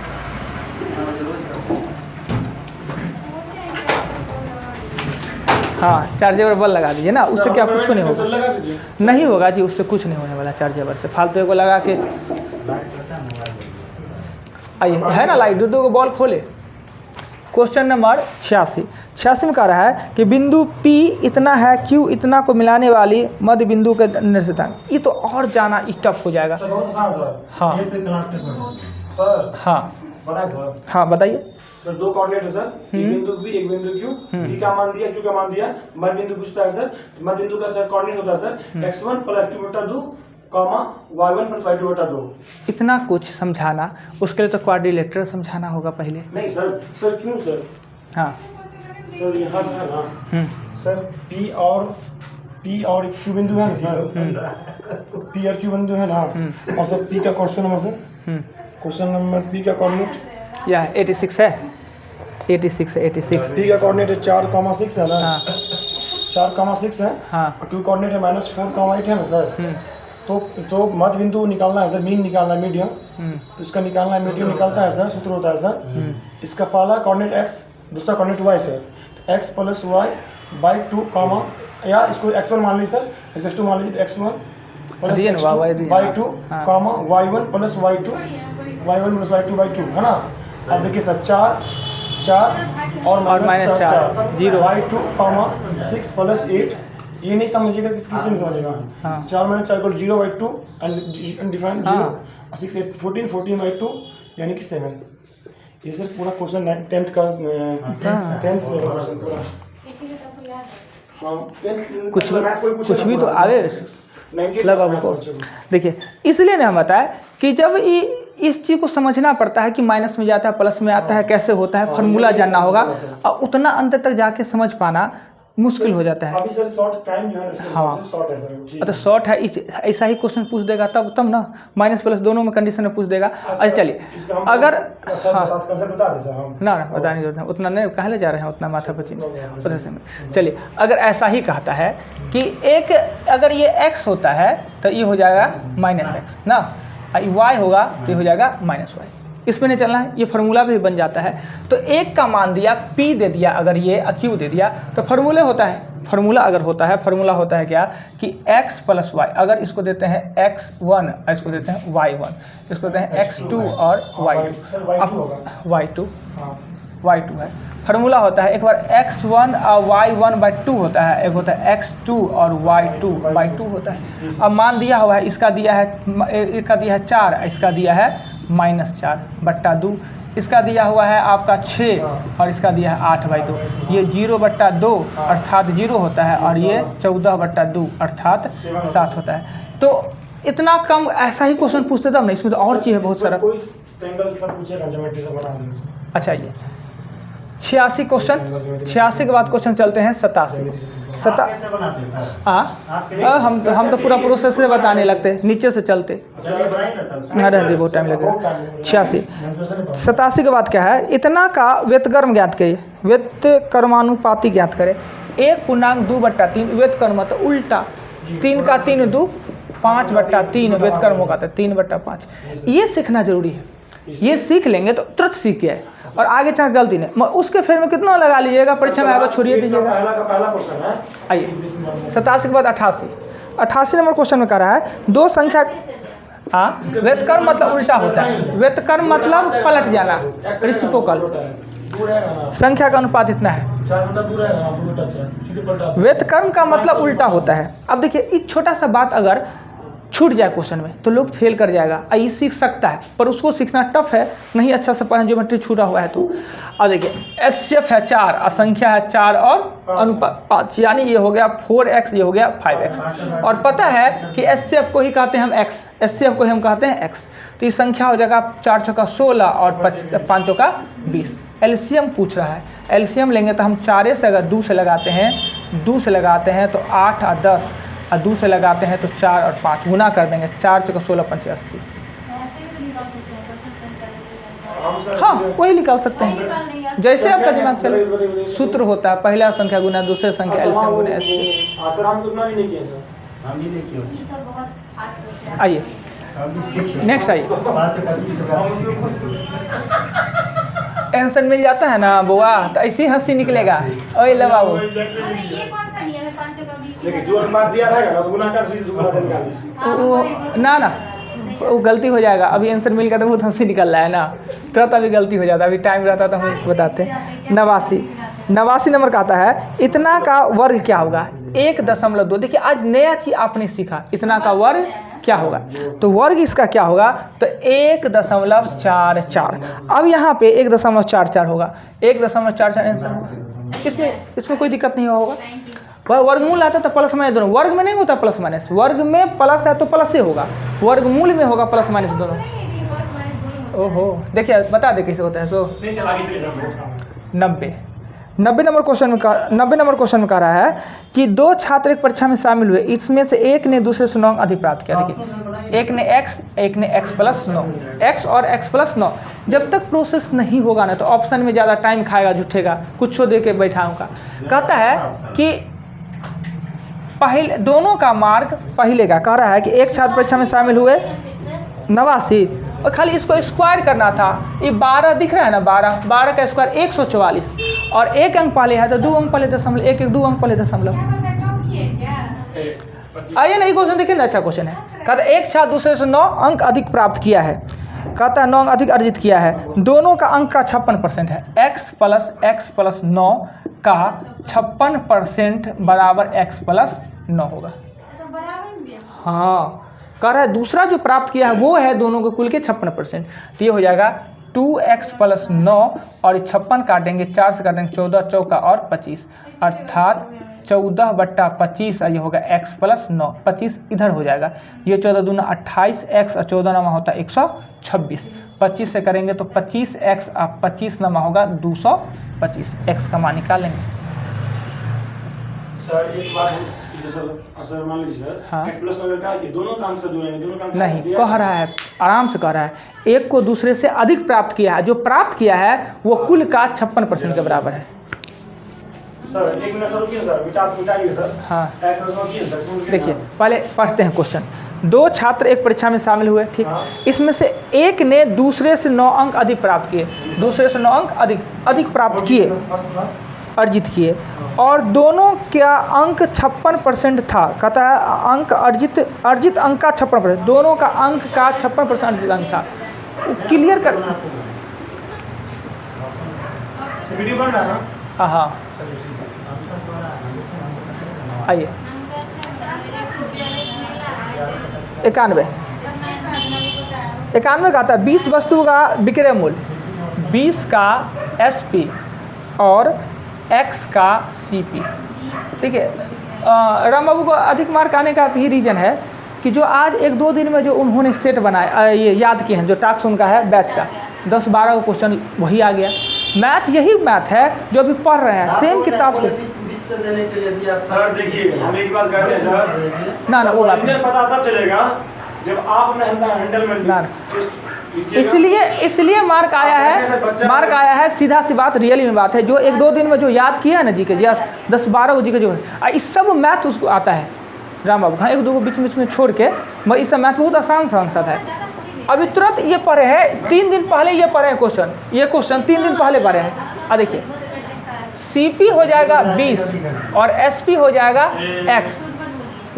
हाँ चार्जेबल बल लगा दीजिए ना, उससे क्या कुछ नहीं होगा, लगा दीजिए। नहीं होगा जी, उससे कुछ नहीं होने वाला चार्जेबल से, फालतू को लगा के। आइए है ना लाइट, दो को बॉल खोले। क्वेश्चन नंबर 86 में कह रहा है कि बिंदु P इतना है, Q इतना को मिलाने वाली मध्य बिंदु के निर्देशांक। ये तो और जाना टफ हो जाएगा। सर बहुत आसान है सर। हाँ ये तो क्लास में पढ़ो। सर हाँ बताएं सर। हाँ बताइए। सर 2 कोऑर्डिनेट है सर, एक बिंदु B एक बिंदु Q, B का मान दिया, Q का मान दिया, मध्य बिंदु पूछता है सर। मध्य बिंदु का सर कोऑर्डिनेट होता है sir x1 + x2/2, y1 + y2/2। इतना कुछ समझाना, उसके लिए तो क्वाड्रिलेटरल समझाना होगा पहले। नहीं सर क्यों सर? हाँ सर यहाँ है ना सर, P और Q बिंदु है ना सर, P और Q बिंदु है ना, और सर P का question number sir, question number P का कोऑर्डिनेट या 86 है, 86 है, 86। P का कोऑर्डिनेट है 4,6 है ना, हाँ 4,6 है, हाँ Q कोऑर्डिनेट है -4,8 है ना सर। तो मध्य बिंदु निकालना है सर, मीन निकालना है, मीडियम, तो इसका निकालना है, मीडियम निकालता है सर, सूत्र होता है सर, इसका पहला कोऑर्डिनेट x, दूसरा कोऑर्डिनेट y सर, तो x + y/2 कामा, या इसको x1 मान लीजिए सर, x2 मान लीजिए, x1 + x2/2 कामा y1 + y2/2 है ना। अब देखिए सर 4 और -4 0 y2 कामा 6 + 8, ये नहीं समझिएगा, किसी नहीं समझेगा। हाँ। 4 - 4 = 0/2 एंड डिफाइन 0, 6 8 14/2 यानी कि 7। ये सर पूरा क्वेश्चन 10th का 10th क्वेश्चन पूरा। हाँ, कुछ भी तो आगे लगा को। देखिए इसलिए ना हम बताए कि जब इस चीज़ को समझना पड़ता है कि माइनस में जाता है, प्लस में आता है, कैसे होता है, फार्मूला जानना होगा, और उतना अंत तक जाके समझ पाना मुश्किल हो जाता है। अभी सर शॉर्ट टाइम जो है ना, इसका हाँ। सबसे शॉर्ट है सर, ठीक तो शॉर्ट है, ऐसा ही क्वेश्चन पूछ देगा तब ना, माइनस प्लस दोनों में कंडीशन में पूछ देगा। अच्छा चलिए, अगर हाँ बता दें सर हम ना बता नहीं देते, उतना नहीं कहाँ ले जा रहे हैं, उतना माथा पची उधर से में। चलिए अगर ऐसा ही कहता है कि एक, अगर ये x होता है तो ये हो जाएगा -x ना, y होगा तो ये हो जाएगा -y। इसमें नहीं चलना है, ये फार्मूला भी बन जाता है। तो एक का मान दिया, P दे दिया, अगर ये Q दे दिया तो फार्मूले होता है, फार्मूला अगर होता है, फार्मूला होता है क्या कि x + y, अगर इसको देते हैं x1, इसको देते हैं y1, इसको देते हैं x2 और y2 y2 है। फार्मूला होता है, एक बार x1 और y1/2 होता है, एक होता है x2 और y2/2 होता है। अब मान दिया हुआ है, इसका दिया है, इसका दिया है 4, इसका दिया है -4/2, इसका दिया हुआ है आपका 6 और इसका दिया है 8/2। ये 0/2 अर्थात 0 होता है, और ये 14/2 अर्थात 7 होता है। तो इतना कम ऐसा ही क्वेश्चन पूछते तब नहीं, इसमें तो और चीज़ है बहुत सारा। कोई ट्रायंगल सब पूछेगा ज्योमेट्री से बना। अच्छा ये 86 क्वेश्चन, 86 के बाद क्वेश्चन चलते हैं 87। कैसे बनाते हैं सर? हाँ हम तो पूरा प्रोसेस से बताने लगते, नीचे से चलते। चलिए बनाइए ना तब। अरे बहुत टाइम लगेगा। 86 87 के बाद क्या है, इतना का व्युत्क्रम ज्ञात करिए, व्युत्क्रमानुपाती ज्ञात करें। 1/2/3 व्युत्क्रम तो उल्टा, 3 का 3 2 5/3 व्युत्क्रम होगा तो 3/5। ये सीखना जरूरी है। ये सीख लेंगे तो तुरंत सीख गए और आगे चल गलती नहीं। उसके फिर में कितना लगा लीजिएगा, परीक्षा में आगे छोड़िए दीजिएगा। पहला का पहला क्वेश्चन है। आइए 87 के बाद 88 नंबर क्वेश्चन में कह रहा है दो संख्या। हाँ, व्युत्क्रम मतलब उल्टा होता है, व्युत्क्रम मतलब पलट जाना, रेसिप्रोकल। संख्या का अनुपात इतना है, व्युत्क्रम का मतलब उल्टा होता है। अब देखिए एक छोटा सा बात अगर छूट जाए क्वेश्चन में तो लोग फेल कर जाएगा। ये सीख सकता है पर उसको सीखना टफ है, नहीं अच्छा से पढ़े, ज्योमेट्री छूटा हुआ है तो। अब देखिए एचसीएफ है 4, असंख्या है 4 और अनुपात 5, यानी ये हो गया 4x, ये हो गया 5x। और पता है कि एचसीएफ को ही कहते हैं हम x, एचसीएफ को ही हम कहते हैं x। तो ये संख्या हो जाएगा 4 चौका 16 और 5 चौका 20। एलसीएम पूछ रहा है, एलसीएम लेंगे तो हम 4 से अगर 2 से लगाते हैं तो 8 और 10 और 2 से लगाते हैं तो 4 और 5 गुना कर देंगे, 4 चौका 16 5 80। ऐसे भी तो निकाल सकते हैं। हाँ वही निकाल सकते हैं, जैसे आपका दिमाग चले। सूत्र होता है पहला संख्या गुना दूसरे संख्या, एलसीएम गुना एचसीएफ। सर हम उतना भी नहीं किए सर। हम भी नहीं किए। ये सब बहुत फास्ट क्वेश्चन है। आइए नेक्स्ट आइए। टेंशन मिल जाता है ना बुआ तो ऐसी हंसी निकलेगा। ओए ला बाबू, अरे ये कौन सा नियम है 5 चौका 20? लेकिन जो अनुपात दिया रहेगा ना तो गुना कर सीधे गुना देने का। वो ना वो गलती हो जाएगा। अभी आंसर मिल गया तो बहुत हंसी निकल रहा है ना, तुरंत अभी गलती हो जाता है। अभी टाइम रहता तो हम बताते। 89 नंबर का आता है इतना का वर्ग क्या होगा, 1.2। देखिए आज नया चीज़ आपने सीखा, इतना का वर्ग क्या होगा। तो वर्ग इसका क्या होगा तो 1.44। अब यहाँ पे 1.44 होगा, 1.44 आंसर होगा। इसमें कोई दिक्कत नहीं होगा। वह वर्गमूल आता तो प्लस माइनस दोनों, वर्ग में नहीं होता प्लस माइनस, वर्ग में प्लस है तो प्लस से होगा, वर्गमूल में होगा प्लस माइनस दोनों। ओहो देखिए बता दे कैसे होता है। सो 90 नंबर क्वेश्चन में कह रहा है कि दो छात्र एक परीक्षा में शामिल हुए, इसमें से एक ने दूसरे से 9 अधिक प्राप्त किया। देखिए एक ने x प्लस 9, x और x प्लस 9। जब तक प्रोसेस नहीं होगा ना तो ऑप्शन में ज़्यादा टाइम खाएगा, झूठेगा, कुछ दे के बैठाऊँगा। कहता है कि पहले दोनों का मार्क पहले का कह रहा है कि एक छात्र परीक्षा में शामिल हुए 89 और खाली इसको स्क्वायर करना था। ये 12 दिख रहा है ना, 12 का स्क्वायर 144 और 1 अंक पहले है तो 2 अंक पहले दशमलव, 1 2 अंक पहले दशमलव। आइए ना ये क्वेश्चन देखिए ना, अच्छा क्वेश्चन है। कहता है एक छात्र दूसरे से 9 अंक अधिक प्राप्त किया है, कहता है 9 अंक अधिक अर्जित किया है। दोनों का अंक का 56% है। x प्लस 9 का 56% बराबर x प्लस 9 होगा। हाँ कह रहा है दूसरा जो प्राप्त किया है वो है दोनों के कुल के 56%। तो ये हो जाएगा 2x प्लस 9 और 56 काटेंगे, 4 से काटेंगे 14 चौका और 25 अर्थात 14/25। ये होगा x प्लस 9, 25 इधर हो जाएगा। ये 14 दूना 28, x और 14 नमा होता है 126। 25 से करेंगे तो 25x और 25 नमा होगा 225। x का मान निकालेंगे। सर एक बात सर मान लीजिए सर, हाँ। x प्लस नंबर का कि दोनों का आंसर जो है दोनों का नहीं कह रहा है, आराम से कह रहा है एक को दूसरे से अधिक प्राप्त किया है, जो प्राप्त किया है वो कुल का 56% के बराबर है। सर एक मिनट सर रुकिए सर, मिटाइए सर। हाँ x प्लस 9 किए सर। देखिए पहले पढ़ते हैं क्वेश्चन। दो छात्र एक परीक्षा में शामिल हुए, ठीक। हाँ। इसमें से एक ने दूसरे से 9 अंक अधिक प्राप्त किए, दूसरे से 9 अंक अधिक प्राप्त किए, अर्जित किए, और दोनों का अंक 56% था। कहता है अंक अर्जित अंक का 56%, दोनों का अंक का 56% अर्जित अंक था। क्लियर कर। वीडियो बन रहा है ना? हाँ हाँ आइए 91 का आता है 20 वस्तु का विक्रय मूल्य, 20 का SP और x का CP। ठीक है, राम बाबू को अधिक मार्क आने का ही रीज़न है कि जो आज 1-2 दिन में जो उन्होंने सेट बनाया, ये याद किए हैं, जो टास्क उनका है बैच का 10-12 का क्वेश्चन वही आ गया। मैथ यही मैथ है जो अभी पढ़ रहे हैं सेम किताब से। देने के लिए दिया सर देखिए हम एक बात कहते हैं सर, ना वो बात नहीं। पता तब चलेगा जब आप अपने हैंडल में ना इसलिए मार्क आया है सीधा सी बात, रियली में बात है। जो 1-2 दिन में जो याद किया है ना जी के 10-12 को जी के जो है, इस सब मैथ उसको आता है राम बाबू। हाँ 1-2 को बीच में छोड़ के, मगर इस सब मैथ बहुत आसान सा है। अभी तुरंत ये पढ़े हैं, 3 दिन पहले ये पढ़े हैं क्वेश्चन, ये क्वेश्चन 3 दिन पहले पढ़े हैं। देखिए CP हो जाएगा 20 और SP हो जाएगा X,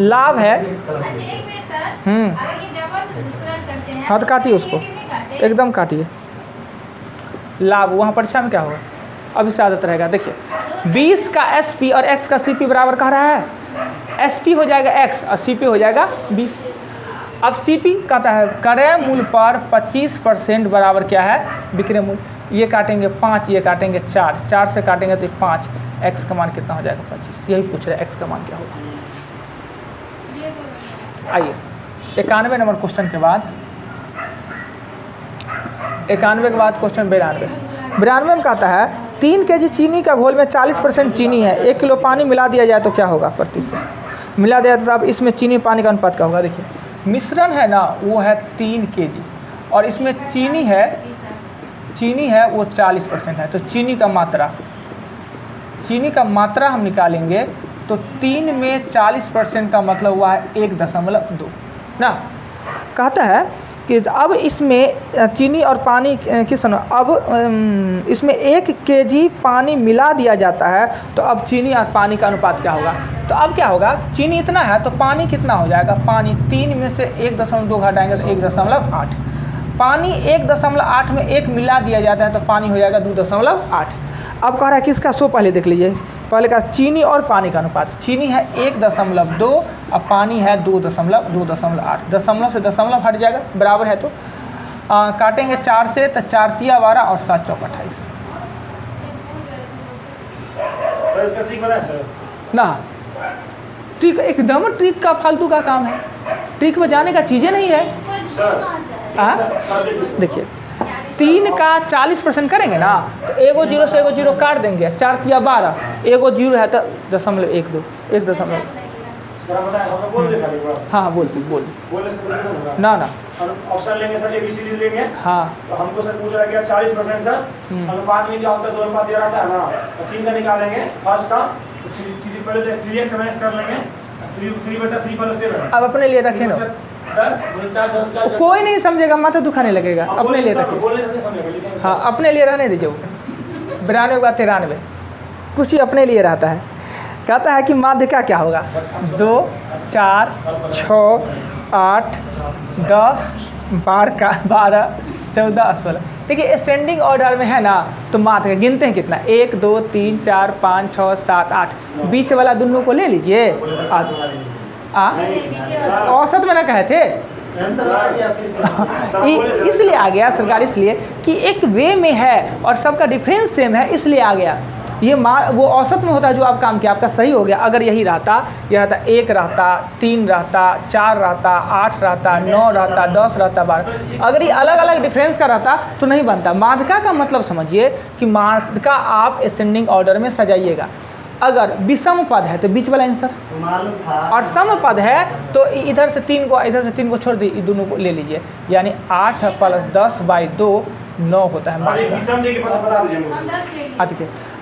लाभ है। अच्छा एक मिनट सर, अगर ये डबल तुरंत करते हैं हाँ तो काटिए उसको, नेगेटिव में काटे। एकदम काटिए। लाभ वहाँ परीक्षा में क्या होगा, अभी से आदत रहेगा। देखिए 20 का SP और X का CP बराबर कह रहा है, SP हो जाएगा X और CP हो जाएगा 20। अब CP कहता है क्रय मूल्य पर 25% बराबर क्या है, विक्रय मूल्य। ये काटेंगे 5, ये काटेंगे 4, 4 से काटेंगे तो 5, X का मान कितना हो जाएगा 25। यही पूछ रहे हैं X का मान क्या होगा। आइए 91 नंबर क्वेश्चन के बाद, 91 के बाद क्वेश्चन 92 में कहता है 3 kg चीनी का घोल में 40% चीनी है, 1 किलो पानी मिला दिया जाए तो क्या होगा, प्रतिशत मिला दिया तो अब इसमें चीनी पानी का अनुपात क्या होगा। देखिए मिश्रण है ना वो है 3 kg और इसमें चीनी है वो 40% है, तो चीनी का मात्रा हम निकालेंगे तो 3 में 40% का मतलब हुआ है 1.2 ना। कहता है कि अब इसमें चीनी और पानी की सुनो, अब इसमें 1 kg पानी मिला दिया जाता है तो अब चीनी और पानी का अनुपात क्या होगा। तो अब क्या होगा, चीनी इतना है तो पानी कितना हो जाएगा, पानी 3 में से 1.2 घटाएंगे तो 1.8। पानी 1.8 में 1 मिला दिया जाता है तो पानी हो जाएगा 2.8। अब कह रहा है किसका, सो पहले देख लीजिए, पहले का चीनी और पानी का अनुपात। चीनी है 1.2 और पानी है 2.8। दशमलव से दशमलव हट जाएगा, बराबर है तो काटेंगे 4 से तो 4 तिया 12 और 7 चौक 28 सर इसका ठीक बना है सर ना। ट्रिक एकदम ट्रिक का फालतू का काम है, ट्रिक में जाने का चीज़ें नहीं है। देखिए 3 का 40% करेंगे ना तो एगो 0 से एगो 0 काट देंगे, 4 तिया 12, एगो 0 है तो 0.12 1 दशमलव। सर आप बताएं, हम तो बोल दे खाली एक बार। हाँ बोल बोलने से कुछ नहीं होगा। ना हम ऑप्शन लेंगे सर, ABCD लेंगे। हाँ तो हमको सर पूछ रहा है कि 40% सर अनुपात में क्या होता है, 2 अनुपात दे रहा था ना, तो 3 का निकालेंगे फर्स्ट का, 3 पहले तो 3x माइनस कर लेंगे, 3/3 प्लस 7। अब अपने लिए रखें ना, 10 कोई नहीं समझेगा, माथा दुखाने लगेगा, अपने लिए रखें। हाँ अपने लिए रहने दीजिए। 92 का 93 कुछ ही अपने लिए रहता है। कहता है कि माध्यिका क्या होगा, 2 4 6 8 10 12 14 16। देखिए असेंडिंग ऑर्डर में है ना तो माध्यिका गिनते हैं कितना, 1 2 3 4 5 6 7 8, बीच वाला दोनों को ले लीजिए। औसत में ना कहे थे इसलिए आ गया सरकार, इसलिए कि एक वे में है और सबका डिफरेंस सेम है इसलिए आ गया। ये वो औसत में होता है जो आप काम किया, आपका सही हो गया। अगर यही रहता, यह रहता 1 रहता 3 रहता 4 रहता 8 रहता 9 रहता 10 रहता 12, अगर ये अलग अलग डिफरेंस का रहता तो नहीं बनता। माध्यिका का मतलब समझिए कि माध्यिका आप असेंडिंग ऑर्डर में सजाइएगा। अगर विषम पद है तो बीच वाला आंसर, और सम पद है तो इधर से 3 को छोड़ दी, दोनों को ले लीजिए, यानी 8 + 10/2 9 होता है।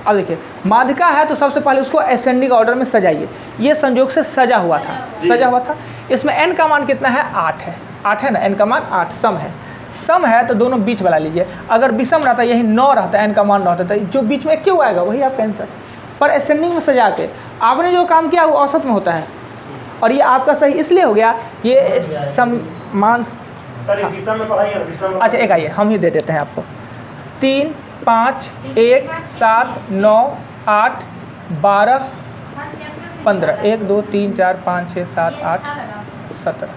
अब देखिए माध्यिका है तो सबसे पहले उसको असेंडिंग ऑर्डर में सजाइए। ये संयोग से सजा हुआ था। इसमें n का मान कितना है, 8 है ना, n का मान 8। सम है तो दोनों बीच वाला लीजिए। अगर विषम रहता यही 9 रहता, n का मान 9 रहता, तो जो बीच में क्यों आएगा वही आपका आंसर। पर असेंडिंग में सजा के आपने जो काम किया वो औसत में होता है, और ये आपका सही इसलिए हो गया। ये सम्मान अच्छा एक आइए हम ही दे देते हैं आपको। 3 5 1 7 9 8 12 15 1 2 3 4 5 6 7 8 17।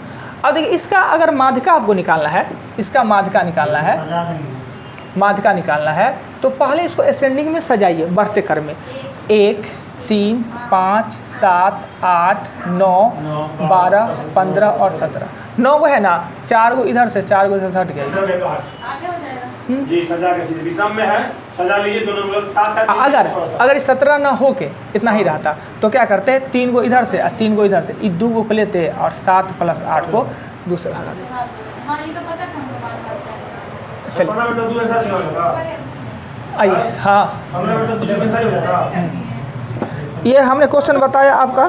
अब देखिए इसका अगर माध्यिका आपको निकालना है, माध्यिका निकालना है तो पहले इसको असेंडिंग में सजाइए बढ़ते क्रम में। 1 3 5 7 8 9 12 15 और 17। 9 को है ना, 4 को इधर से 4 को इधर से हट गया। जी सजा के सीधे विषम में है, सजा लीजिए दोनों मतलब साथ है। अगर 17 ना हो के इतना ही रहता तो क्या करते, 3 को इधर से और 3 को इधर से, ये 2 को लेते और 7 + 8 को दूसरा लगा देते। चलिए आइए। हाँ ये हमने क्वेश्चन बताया आपका,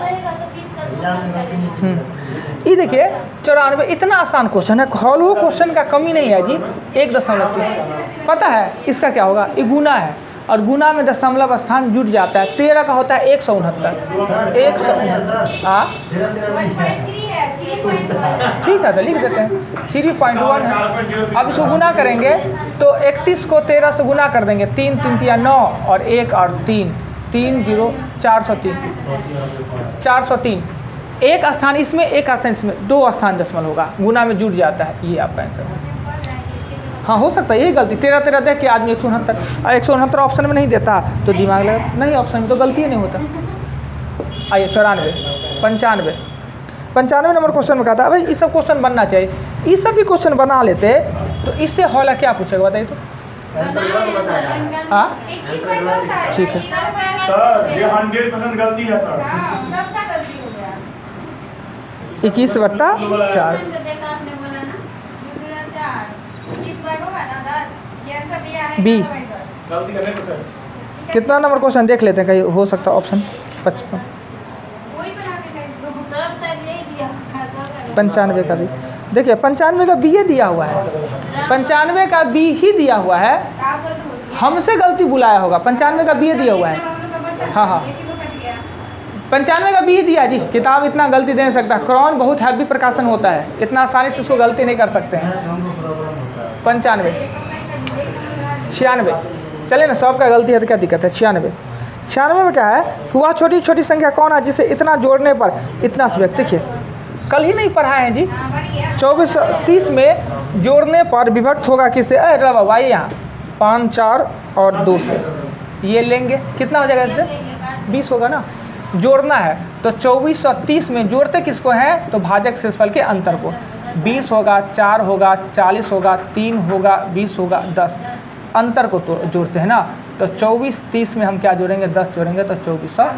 ये देखिए 94, इतना आसान क्वेश्चन है, हॉलो क्वेश्चन का कमी नहीं है जी। 1.3 पता है इसका क्या होगा, ये गुना है और गुना में दशमलव स्थान जुट जाता है। 13 का होता है 169, 169। हाँ 1.3 है, 3.1 ठीक है, तो लिख देते हैं 3.1 है। अब इसको गुना करेंगे तो 31 को 13 से गुना कर देंगे, 3 3 या 9 और 1 और 3 3 0 403 403। एक स्थान इसमें, एक स्थान इसमें, 2 स्थान दशमलव होगा, गुना में जुट जाता है। ये आपका आंसर है। हाँ हो सकता है यही गलती, 13 13 देख के आदमी 169, 169 ऑप्शन में नहीं देता तो दिमाग लगा नहीं, ऑप्शन में तो गलती ही नहीं होता। आइए 94 95 95 नंबर क्वेश्चन में कहा था भाई ये सब क्वेश्चन बनना चाहिए, ये सब भी क्वेश्चन बना लेते तो इससे हॉल क्या पूछेगा बताइए तो। हाँ ठीक है सर ये 100% गलती है सर। सबका गलती हो गया। 21/4 देखा आपने बोला ना 2 इस बार होगा ना 10, ये आंसर दिया है बी। गलती करने को सर कितना नंबर क्वेश्चन देख लेते हैं, कहीं हो सकता है ऑप्शन 55 वही बना के गए सब शायद यही दिया होगा। 95 का भी देखिए, 95 का बी दिया हुआ है, 95 का बी ही दिया हुआ है, आप गलती होती है। हमसे गलती बुलाया होगा। 95 का बी दिया हुआ है, हाँ हाँ 95 का बी दिया जी। किताब इतना गलती दे नहीं सकता, क्रॉन बहुत हैवी प्रकाशन होता है, इतना आसानी से उसको गलती नहीं कर सकते हैं। 95 96 चले ना, सबका गलती है तो क्या दिक्कत है। 96 में क्या है, वह छोटी छोटी संख्या कौन है जिसे इतना जोड़ने पर इतना से व्यक्त, देखिए कल ही नहीं पढ़ाए हैं जी। 2430 में जोड़ने पर विभक्त होगा किससे, अरे बाबा आइए यहाँ 5 4 और 2 से, ये लेंगे कितना हो जाएगा इससे 20 होगा ना। जोड़ना है तो 2430 में जोड़ते किसको हैं तो भाजक शेषफल के अंतर को, 20 होगा 4 होगा 40 होगा 3 होगा 20 होगा 10, अंतर को तो जोड़ते हैं ना। तो 2430 में हम क्या जोड़ेंगे 10 जोड़ेंगे तो 2400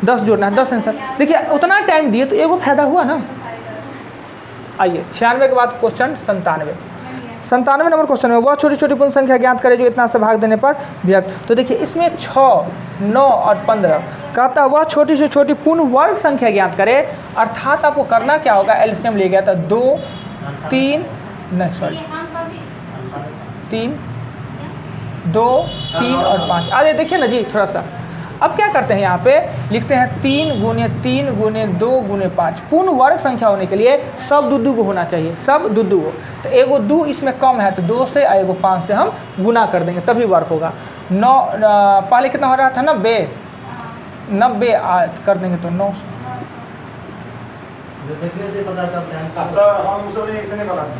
10 जोड़ना है, 10 आंसर। देखिए उतना टाइम दिए तो एगो फायदा हुआ ना। आइए 96 के बाद क्वेश्चन 97 नंबर क्वेश्चन में, वह छोटी छोटी पूर्ण संख्या ज्ञात करें जो इतना से भाग देने पर व्यक्त। तो देखिए इसमें 6 9 और 15 कहता है वह छोटी से छोटी पूर्ण वर्ग संख्या ज्ञात करे, अर्थात आपको करना क्या होगा, एलसीएम ले गया था 2 3 नहीं सॉरी 3 2 3 और 5। आगे देखिए ना जी थोड़ा सा, अब क्या करते हैं यहाँ पे लिखते हैं 3 × 3 × 2 × 5। पूर्ण वर्ग संख्या होने के लिए सब 2 को होना चाहिए, सब 2 को। तो एगो 2 इसमें कम है तो 2 से एगो 5 से हम गुना कर देंगे तभी वर्ग होगा। 9 पहले कितना हो रहा था 90 कर देंगे तो 9। जो देखने से पता चलता है आंसर। सर हम उस समय इसने नहीं बनाते,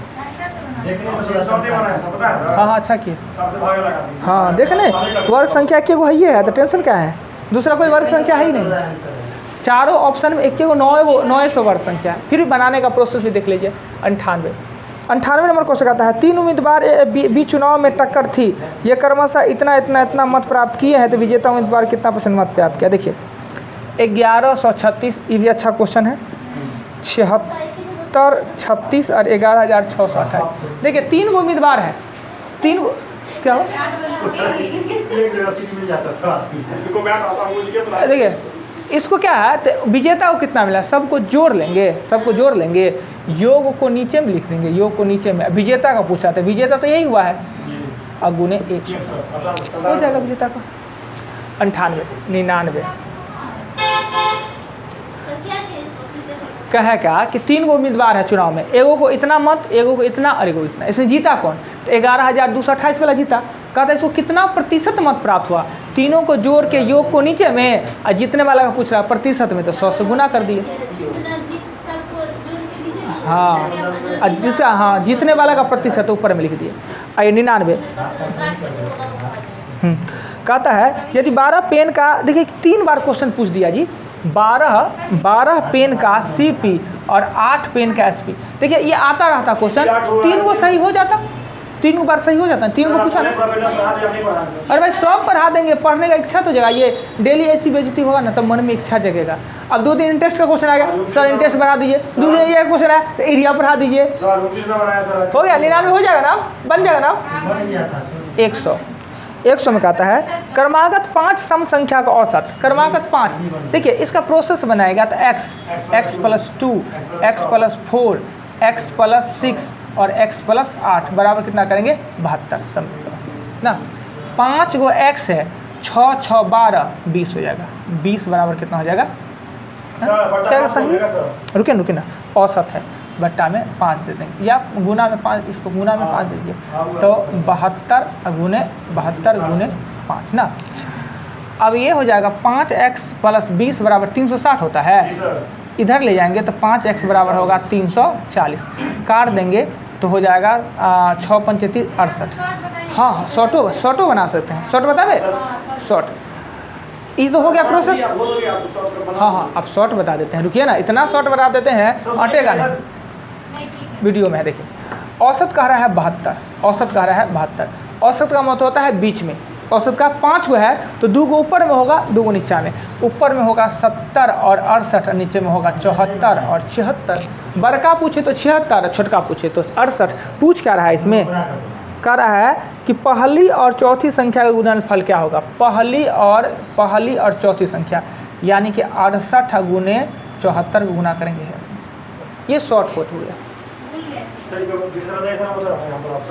देखने से सब नहीं बनाया सर, पता है सर। हाँ हाँ अच्छा किए, सबसे भागे लगा दी। हाँ देखने वर्ग संख्या के गो है तो टेंशन क्या है, दूसरा कोई वर्ग संख्या है ही नहीं। आंसर है। चारों ऑप्शन में एक को 9 वर्ग संख्या है। फिर भी बनाने का प्रोसेस भी देख लीजिए। 98 नंबर क्वेश्चन आता है, 3 उम्मीदवार भी चुनाव में टक्कर थी, ये क्रमशः इतना मत प्राप्त किए हैं तो विजेता उम्मीदवार कितना % मत प्राप्त किया। देखिए 1136, ये भी अच्छा क्वेश्चन है। 76 36 और 11628। देखिए 3 उम्मीदवार हैं, 3 क्या हो एक जगह सीट मिल जाता है सर, इनको मैथ आता है, वो लिखे बना। देखिए इसको क्या है तो विजेता को कितना मिला, सबको जोड़ लेंगे, योग को नीचे में लिख देंगे, योग को नीचे में। विजेता का पूछा था, विजेता तो यही हुआ है, अब गुने 100 हो जाएगा विजेता का। 98 99 कहे क्या कि 3 उम्मीदवार है चुनाव में, एगो को इतना मत, एगो को इतना और एगो को इतना। इसमें जीता कौन तो 11228 वाला जीता। कहता है इसको कितना % मत प्राप्त हुआ, तीनों को जोड़ के योग को नीचे में और जीतने वाला का पूछ रहा प्रतिशत में, तो 100 से गुना कर दिए। हाँ जिसका हाँ जीतने वाला का प्रतिशत ऊपर में लिख दिए। आइए 99 कहता है यदि 12 पेन का, देखिए 3 बार क्वेश्चन पूछ दिया जी, 12 पेन का CP और 8 पेन का SP। देखिए ये आता रहता क्वेश्चन, 3 को सही हो जाता, 3 बार सही हो जाता है, 3 को पूछा ना। अरे भाई सब पढ़ा देंगे, पढ़ने का इच्छा तो जगह, ये डेली ऐसी बेइज्जती होगा ना तब मन में इच्छा जगेगा। अब 2 दिन इंटरेस्ट का क्वेश्चन आ गया, सर इंटरेस्ट बढ़ा दीजिए, 2 दिन ये क्वेश्चन आया तो एरिया बढ़ा दीजिए, हो गया 99 हो जाएगा ना, बन जाएगा ना 100। 100 में कहता है क्रमागत 5 सम संख्या का औसत, क्रमागत 5। देखिए इसका प्रोसेस बनाएगा तो x + 2 x + 4 x + 6 और x + 8 बराबर कितना करेंगे 72 सम ना। 5 गो x है, 6 × 6 = 12, 20 हो जाएगा। 20 बराबर कितना हो जाएगा? क्या कहता है? रुकिए ना, औसत है, बट्टा में 5 दे देंगे या गुना में 5, इसको गुना में 5 दीजिए तो 72 × 5 ना। अब ये हो जाएगा 5x + 20 बराबर 360 होता है। इधर ले जाएंगे तो 5x बराबर होगा 340, काट देंगे तो हो जाएगा 6 × 5 = 68। हाँ शॉर्टो बना सकते हैं। शॉर्ट बता दें, शॉर्ट ये तो हो गया प्रोसेस। हाँ अब शॉर्ट बता देते हैं, रुकिए ना, इतना शॉर्ट बता देते हैं अटेगा नहीं। वीडियो में है देखिए, औसत कह रहा है 72, औसत कह रहा है 72। औसत का मतलब होता है बीच में। औसत का 5 गो है तो 2 गो ऊपर में होगा, 2 गो नीचा में। ऊपर में होगा 70 और 68, नीचे में होगा 74 और 76। बड़का पूछे तो 76, छोटका पूछे तो 68। पूछ क्या रहा है इसमें? कह रहा है कि पहली और चौथी संख्या का गुणनफल क्या होगा। पहली और चौथी संख्या यानी कि 68 × 74 को गुना करेंगे। ये शॉर्ट कोट हो गया।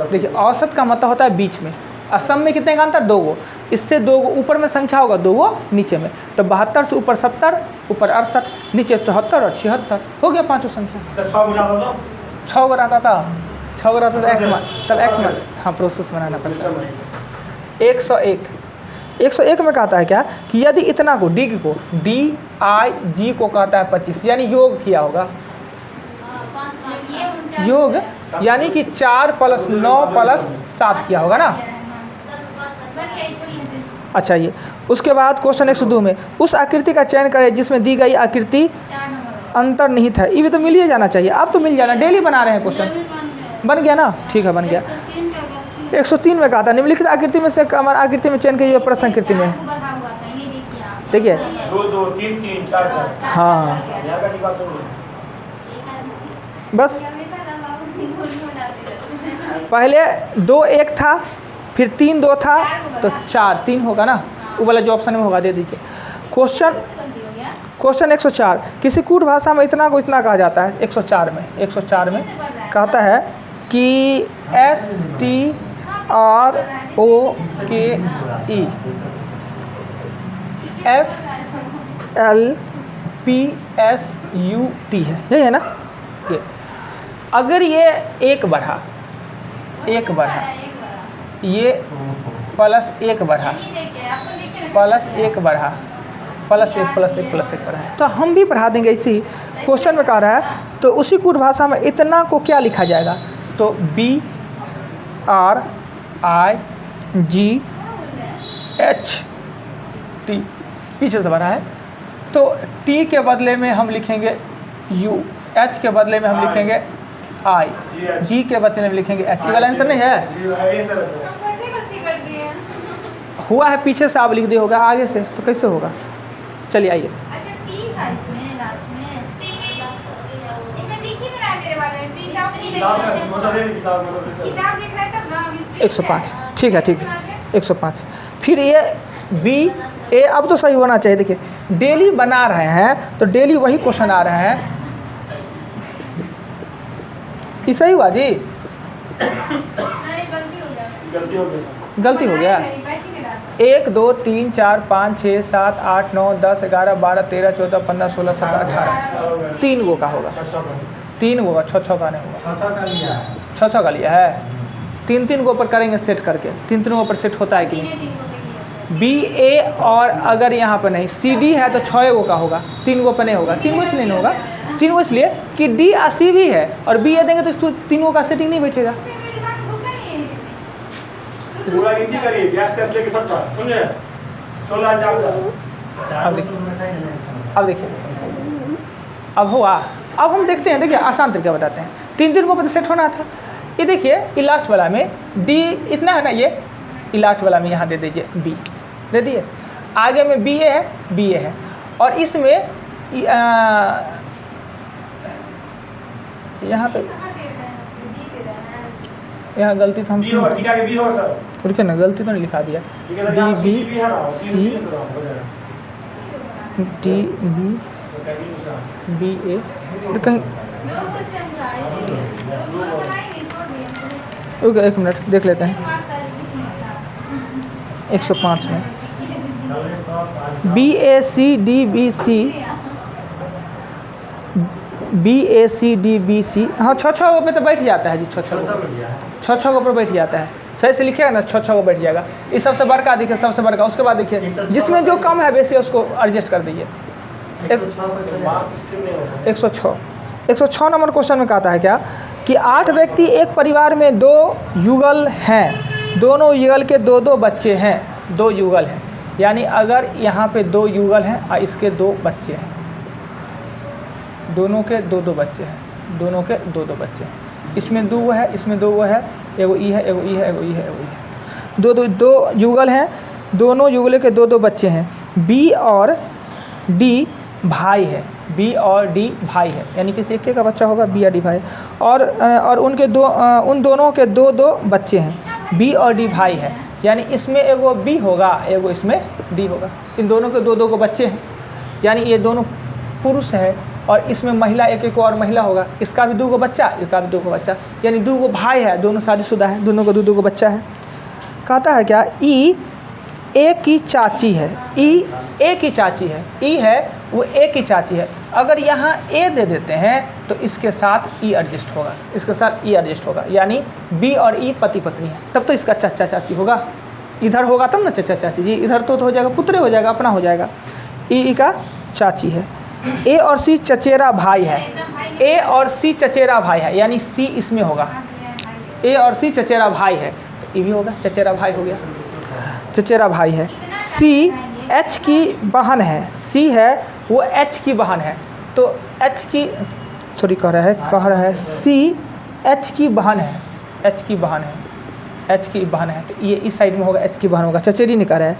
देखिए औसत का मतलब होता है बीच में। असम में कितने का अंतर? 2 गो। इससे 2 गो ऊपर में संख्या होगा, 2 गो नीचे में। तो 72 से ऊपर 70, ऊपर 68, नीचे 74 और 76 हो गया 5 संख्या। 6 गो रहता था, 6 गो रहता था x मान, तब x मान। हाँ प्रोसेस बनाना पड़ता है। 101 में कहता है क्या कि यदि इतना को डिग को DIG को कहता है 25, यानी योग किया होगा। योग यानी कि 4 + 9 + 7 किया होगा ना। अच्छा ये उसके बाद क्वेश्चन 102 में उस आकृति का चयन करें जिसमें दी गई आकृति अंतर्निहित है। ये भी तो मिल ही जाना चाहिए, अब तो मिल जाना, डेली बना रहे हैं क्वेश्चन। बन गया ना, ठीक है बन गया। 103 में कहा था निम्नलिखित आकृति में से हमारा आकृति में चयन की प्रश्न आकृति में देखिए 2 2 3 3 4 4। हाँ बस पहले 2 1 था, फिर 3 2 था तो 4 3 होगा ना। वो वाला जो ऑप्शन में होगा दे दीजिए। क्वेश्चन 104 किसी कूट भाषा में इतना को इतना कहा जाता है। 104 में कहता है कि STROKE FLPSUT है, यही है ना। ये अगर ये एक बढ़ा ये +1 बढ़ा +1 बढ़ा है तो हम भी पढ़ा देंगे। इसी क्वेश्चन में कह रहा है तो उसी कूट भाषा में इतना को क्या लिखा जाएगा। तो BRIGHT पीछे से भरा है तो T के बदले में हम लिखेंगे U, H के बदले में हम लिखेंगे I, G के बदले में लिखेंगे H। ये वाला आंसर नहीं है, हुआ है पीछे से आप लिख दिए होगा, आगे से तो कैसे होगा। चलिए आइए 105 ठीक है 105। फिर ये BA अब तो सही होना चाहिए। देखिए डेली बना रहे हैं तो डेली वही क्वेश्चन आ रहे हैं। ये सही हुआ जी? गलती हो गया। 1 2 3 4 5 6 7 8 9 10 11 12 13 14 15 16 17 18 3 गो का होगा। 3 गो का 6 का नहीं होगा। 6 का लिया है। 3 गो पर करेंगे सेट करके। 3 गो पर सेट होता है कि नहीं। BA और अगर यहाँ पर नहीं CD है तो 6 गो का होगा, 3 गो पर नहीं होगा। 3 गो इसलिए नहीं होगा, 3 गो इसलिए कि D और C भी है और BA देंगे तो इसको 3 गो का सेटिंग नहीं बैठेगा। पूरा गिनती करिए, ब्याज कैश लेके सबका सुनिए 16 4 अब देखिए अब हुआ। अब हम देखते हैं, देखिए आसान तरीका बताते हैं। 3 को पर सेट होना था। ये देखिए ये लास्ट वाला में D इतना है ना, ये लास्ट वाला में यहाँ दे दीजिए B दे दिए। आगे में BA है और इसमें यहाँ पे यहाँ गलती तो हम बी और डी का बी हो सर, रुके ना, गलती तो नहीं लिखा दिया। ठीक है सर, डी यहाँ बी भी है ना, सी हो जाएगा। डी बी बी ए, कहीं लोगों से हम था इसीलिए लोग बनाए नहीं, छोड़ दिए हमको। रुक 1 मिनट देख लेते हैं। बात कर किसने था 105 में B A C D B C, B A C D B C, हाँ 6 पे तो बैठ जाता है जी, 6 पर बैठ जाता है। सही से लिखिएगा ना, 6 को बैठ जाएगा। इस सबसे बड़का देखिए, सबसे बड़का, उसके बाद देखिए जिसमें जो कम है वैसे उसको एडजस्ट कर दीजिए। 106 नंबर क्वेश्चन में कहता है क्या कि 8 व्यक्ति एक परिवार में 2 युगल हैं, दोनों युगल के 2-2 बच्चे हैं, 2 युगल हैं, यानी अगर यहाँ पे 2 युगल हैं और इसके 2 बच्चे हैं, दोनों के 2-2 बच्चे हैं, दोनों के 2-2 बच्चे हैं, इसमें 2 है, इसमें 2 है, एगो ई है, एगो ई है, एगो ई है, एगो ई है, 2 युगल हैं, दोनों युगल के 2-2 बच्चे हैं। बी और डी भाई है, बी और डी भाई है, यानी किसी एक का बच्चा होगा, बी और डी भाई, और उनके उन दोनों के 2-2 बच्चे हैं। बी और डी भाई है, यानी इसमें एगो बी होगा, एगो इसमें डी होगा, इन दोनों के 2-2 को बच्चे हैं, यानी ये दोनों पुरुष है, और इसमें महिला एक और महिला होगा, इसका भी 2 को बच्चा, इसका भी 2 को बच्चा, यानी 2 को भाई है, दोनों शादीशुदा है, दोनों को 2-2 को बच्चा है। कहता है क्या ई ए की चाची है, ई ए की चाची है, ई है वो ए की चाची है, अगर यहाँ ए दे देते हैं तो इसके साथ ई एडजस्ट होगा, इसके साथ ई एडजस्ट होगा, यानी बी और ई पति पत्नी है, तब तो इसका चाचा चाची होगा, इधर होगा तब ना चाचा चाची जी, इधर तो हो जाएगा, पुत्र हो जाएगा, अपना हो जाएगा, ई का चाची है। ए और सी चचेरा भाई है, ए और सी चचेरा भाई है, यानी सी इसमें होगा, ए और सी चचेरा भाई है, तो ये भी होगा, चचेरा भाई हो गया, चचेरा भाई है। सी एच की बहन है, सी है वो एच की बहन है, तो एच की सॉरी कह रहा है सी एच की बहन है, एच की बहन है, एच की बहन है, तो ये इस साइड में होगा, एच की बहन होगा, चचेरी नहीं कह रहा है।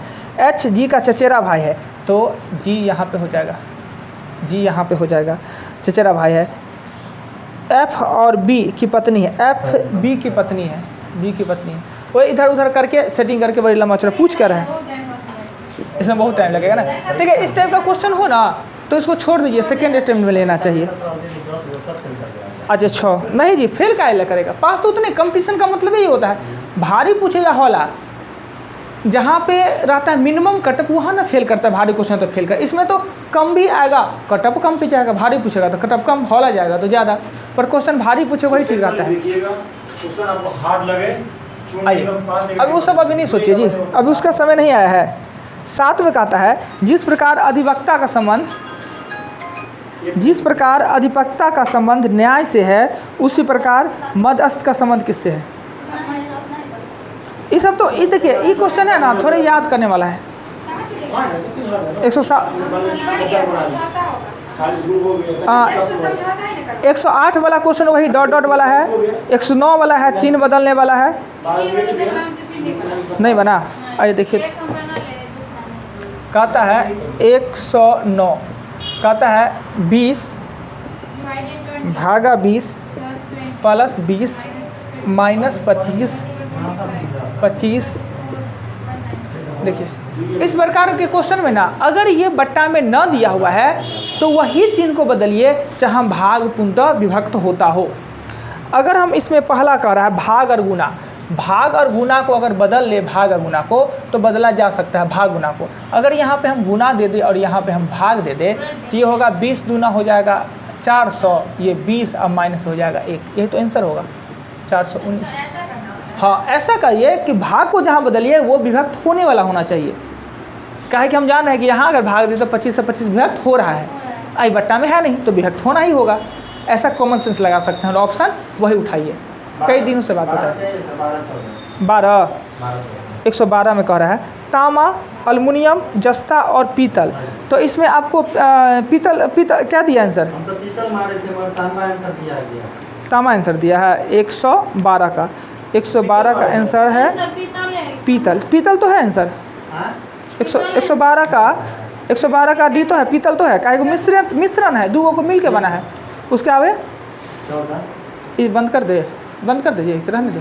एच जी का चचेरा भाई है, तो जी यहाँ पे हो जाएगा, जी यहाँ पे हो जाएगा, चचेरा भाई है। एफ और बी की पत्नी है, एफ बी की पत्नी है, बी की पत्नी है, वो इधर उधर करके सेटिंग करके बड़ी लंबा चौड़ा पूछ कर रहा है, इसमें बहुत टाइम लगेगा ना। ठीक है, इस टाइप का क्वेश्चन हो ना तो इसको छोड़ दीजिए, सेकेंड अटेम्प्ट में लेना चाहिए। अच्छा 6 नहीं जी, फेल काहे करेगा, पास तो उतने, कंपटीशन का मतलब यही होता है, भारी पूछेगा हौला, जहाँ पे रहता है मिनिमम कटअप वहाँ ना फेल करता है, भारी क्वेश्चन तो फेल कर, इसमें तो कम भी आएगा, कटअप कम भी जाएगा, भारी पूछेगा तो कटअप कम, हौला जाएगा तो ज़्यादा, पर क्वेश्चन भारी पूछे वही ठीक रहता है। क्वेश्चन आपको हार्ड लगे, आइए अभी वो सब अभी नहीं सोचिए जी, अभी उसका समय नहीं आया है। 7 में कहता है जिस प्रकार अधिवक्ता का संबंध, जिस प्रकार अधिवक्ता का संबंध न्याय से है उसी प्रकार मध्यस्थ का संबंध किससे है। ये सब तो ये देखिए, ये क्वेश्चन है ना थोड़े याद करने वाला है। 108 वाला क्वेश्चन वही डॉट डॉट वाला है, 109 वाला है, चिन्ह बदलने वाला है, नहीं बना। आइए देखिए, कहता है 109 कहता है 20 भागा 20 प्लस 20 माइनस 25। देखिए इस प्रकार के क्वेश्चन में ना अगर ये बट्टा में न दिया हुआ है तो वही चिन्ह को बदलिए जहाँ भाग पूर्णतः विभक्त होता हो। अगर हम इसमें पहला कह रहा है भाग और गुना, भाग और गुना को अगर बदल ले, भाग और गुना को तो बदला जा सकता है भाग गुना को। अगर यहाँ पे हम गुना दे दें और यहाँ पे हम भाग दे दें तो ये होगा 20 दूना हो जाएगा 400, ये 20 अब माइनस हो जाएगा 1, यही तो आंसर होगा 419। हाँ ऐसा करिए कि भाग को जहाँ बदलिए वो विभक्त होने वाला होना चाहिए। कहे कि हम जान रहे हैं कि यहाँ अगर भाग दे तो 25 से 25 विभक्त हो रहा है, आई बट्टा में है नहीं तो विभक्त होना ही होगा। ऐसा कॉमन सेंस लगा सकते हैं और ऑप्शन वही उठाइए। कई दिनों से बात होता है। 112 में कह रहा है तांबा, अल्मुनियम, जस्ता और पीतल। तो इसमें आपको पीतल क्या दिया आंसर? हम तो पीतल मारे थे मगर तांबा आंसर दिया गया। तांबा आंसर दिया है 112 का। 112 का आंसर है पीतल। पीतल तो है आंसर। 112 का डी तो है, पीतल तो है। काहे को मिश्रण है, दो को मिल के बना है। उसके आगे 14 ये बंद कर दे, बंद कर दीजिए, रहने दे।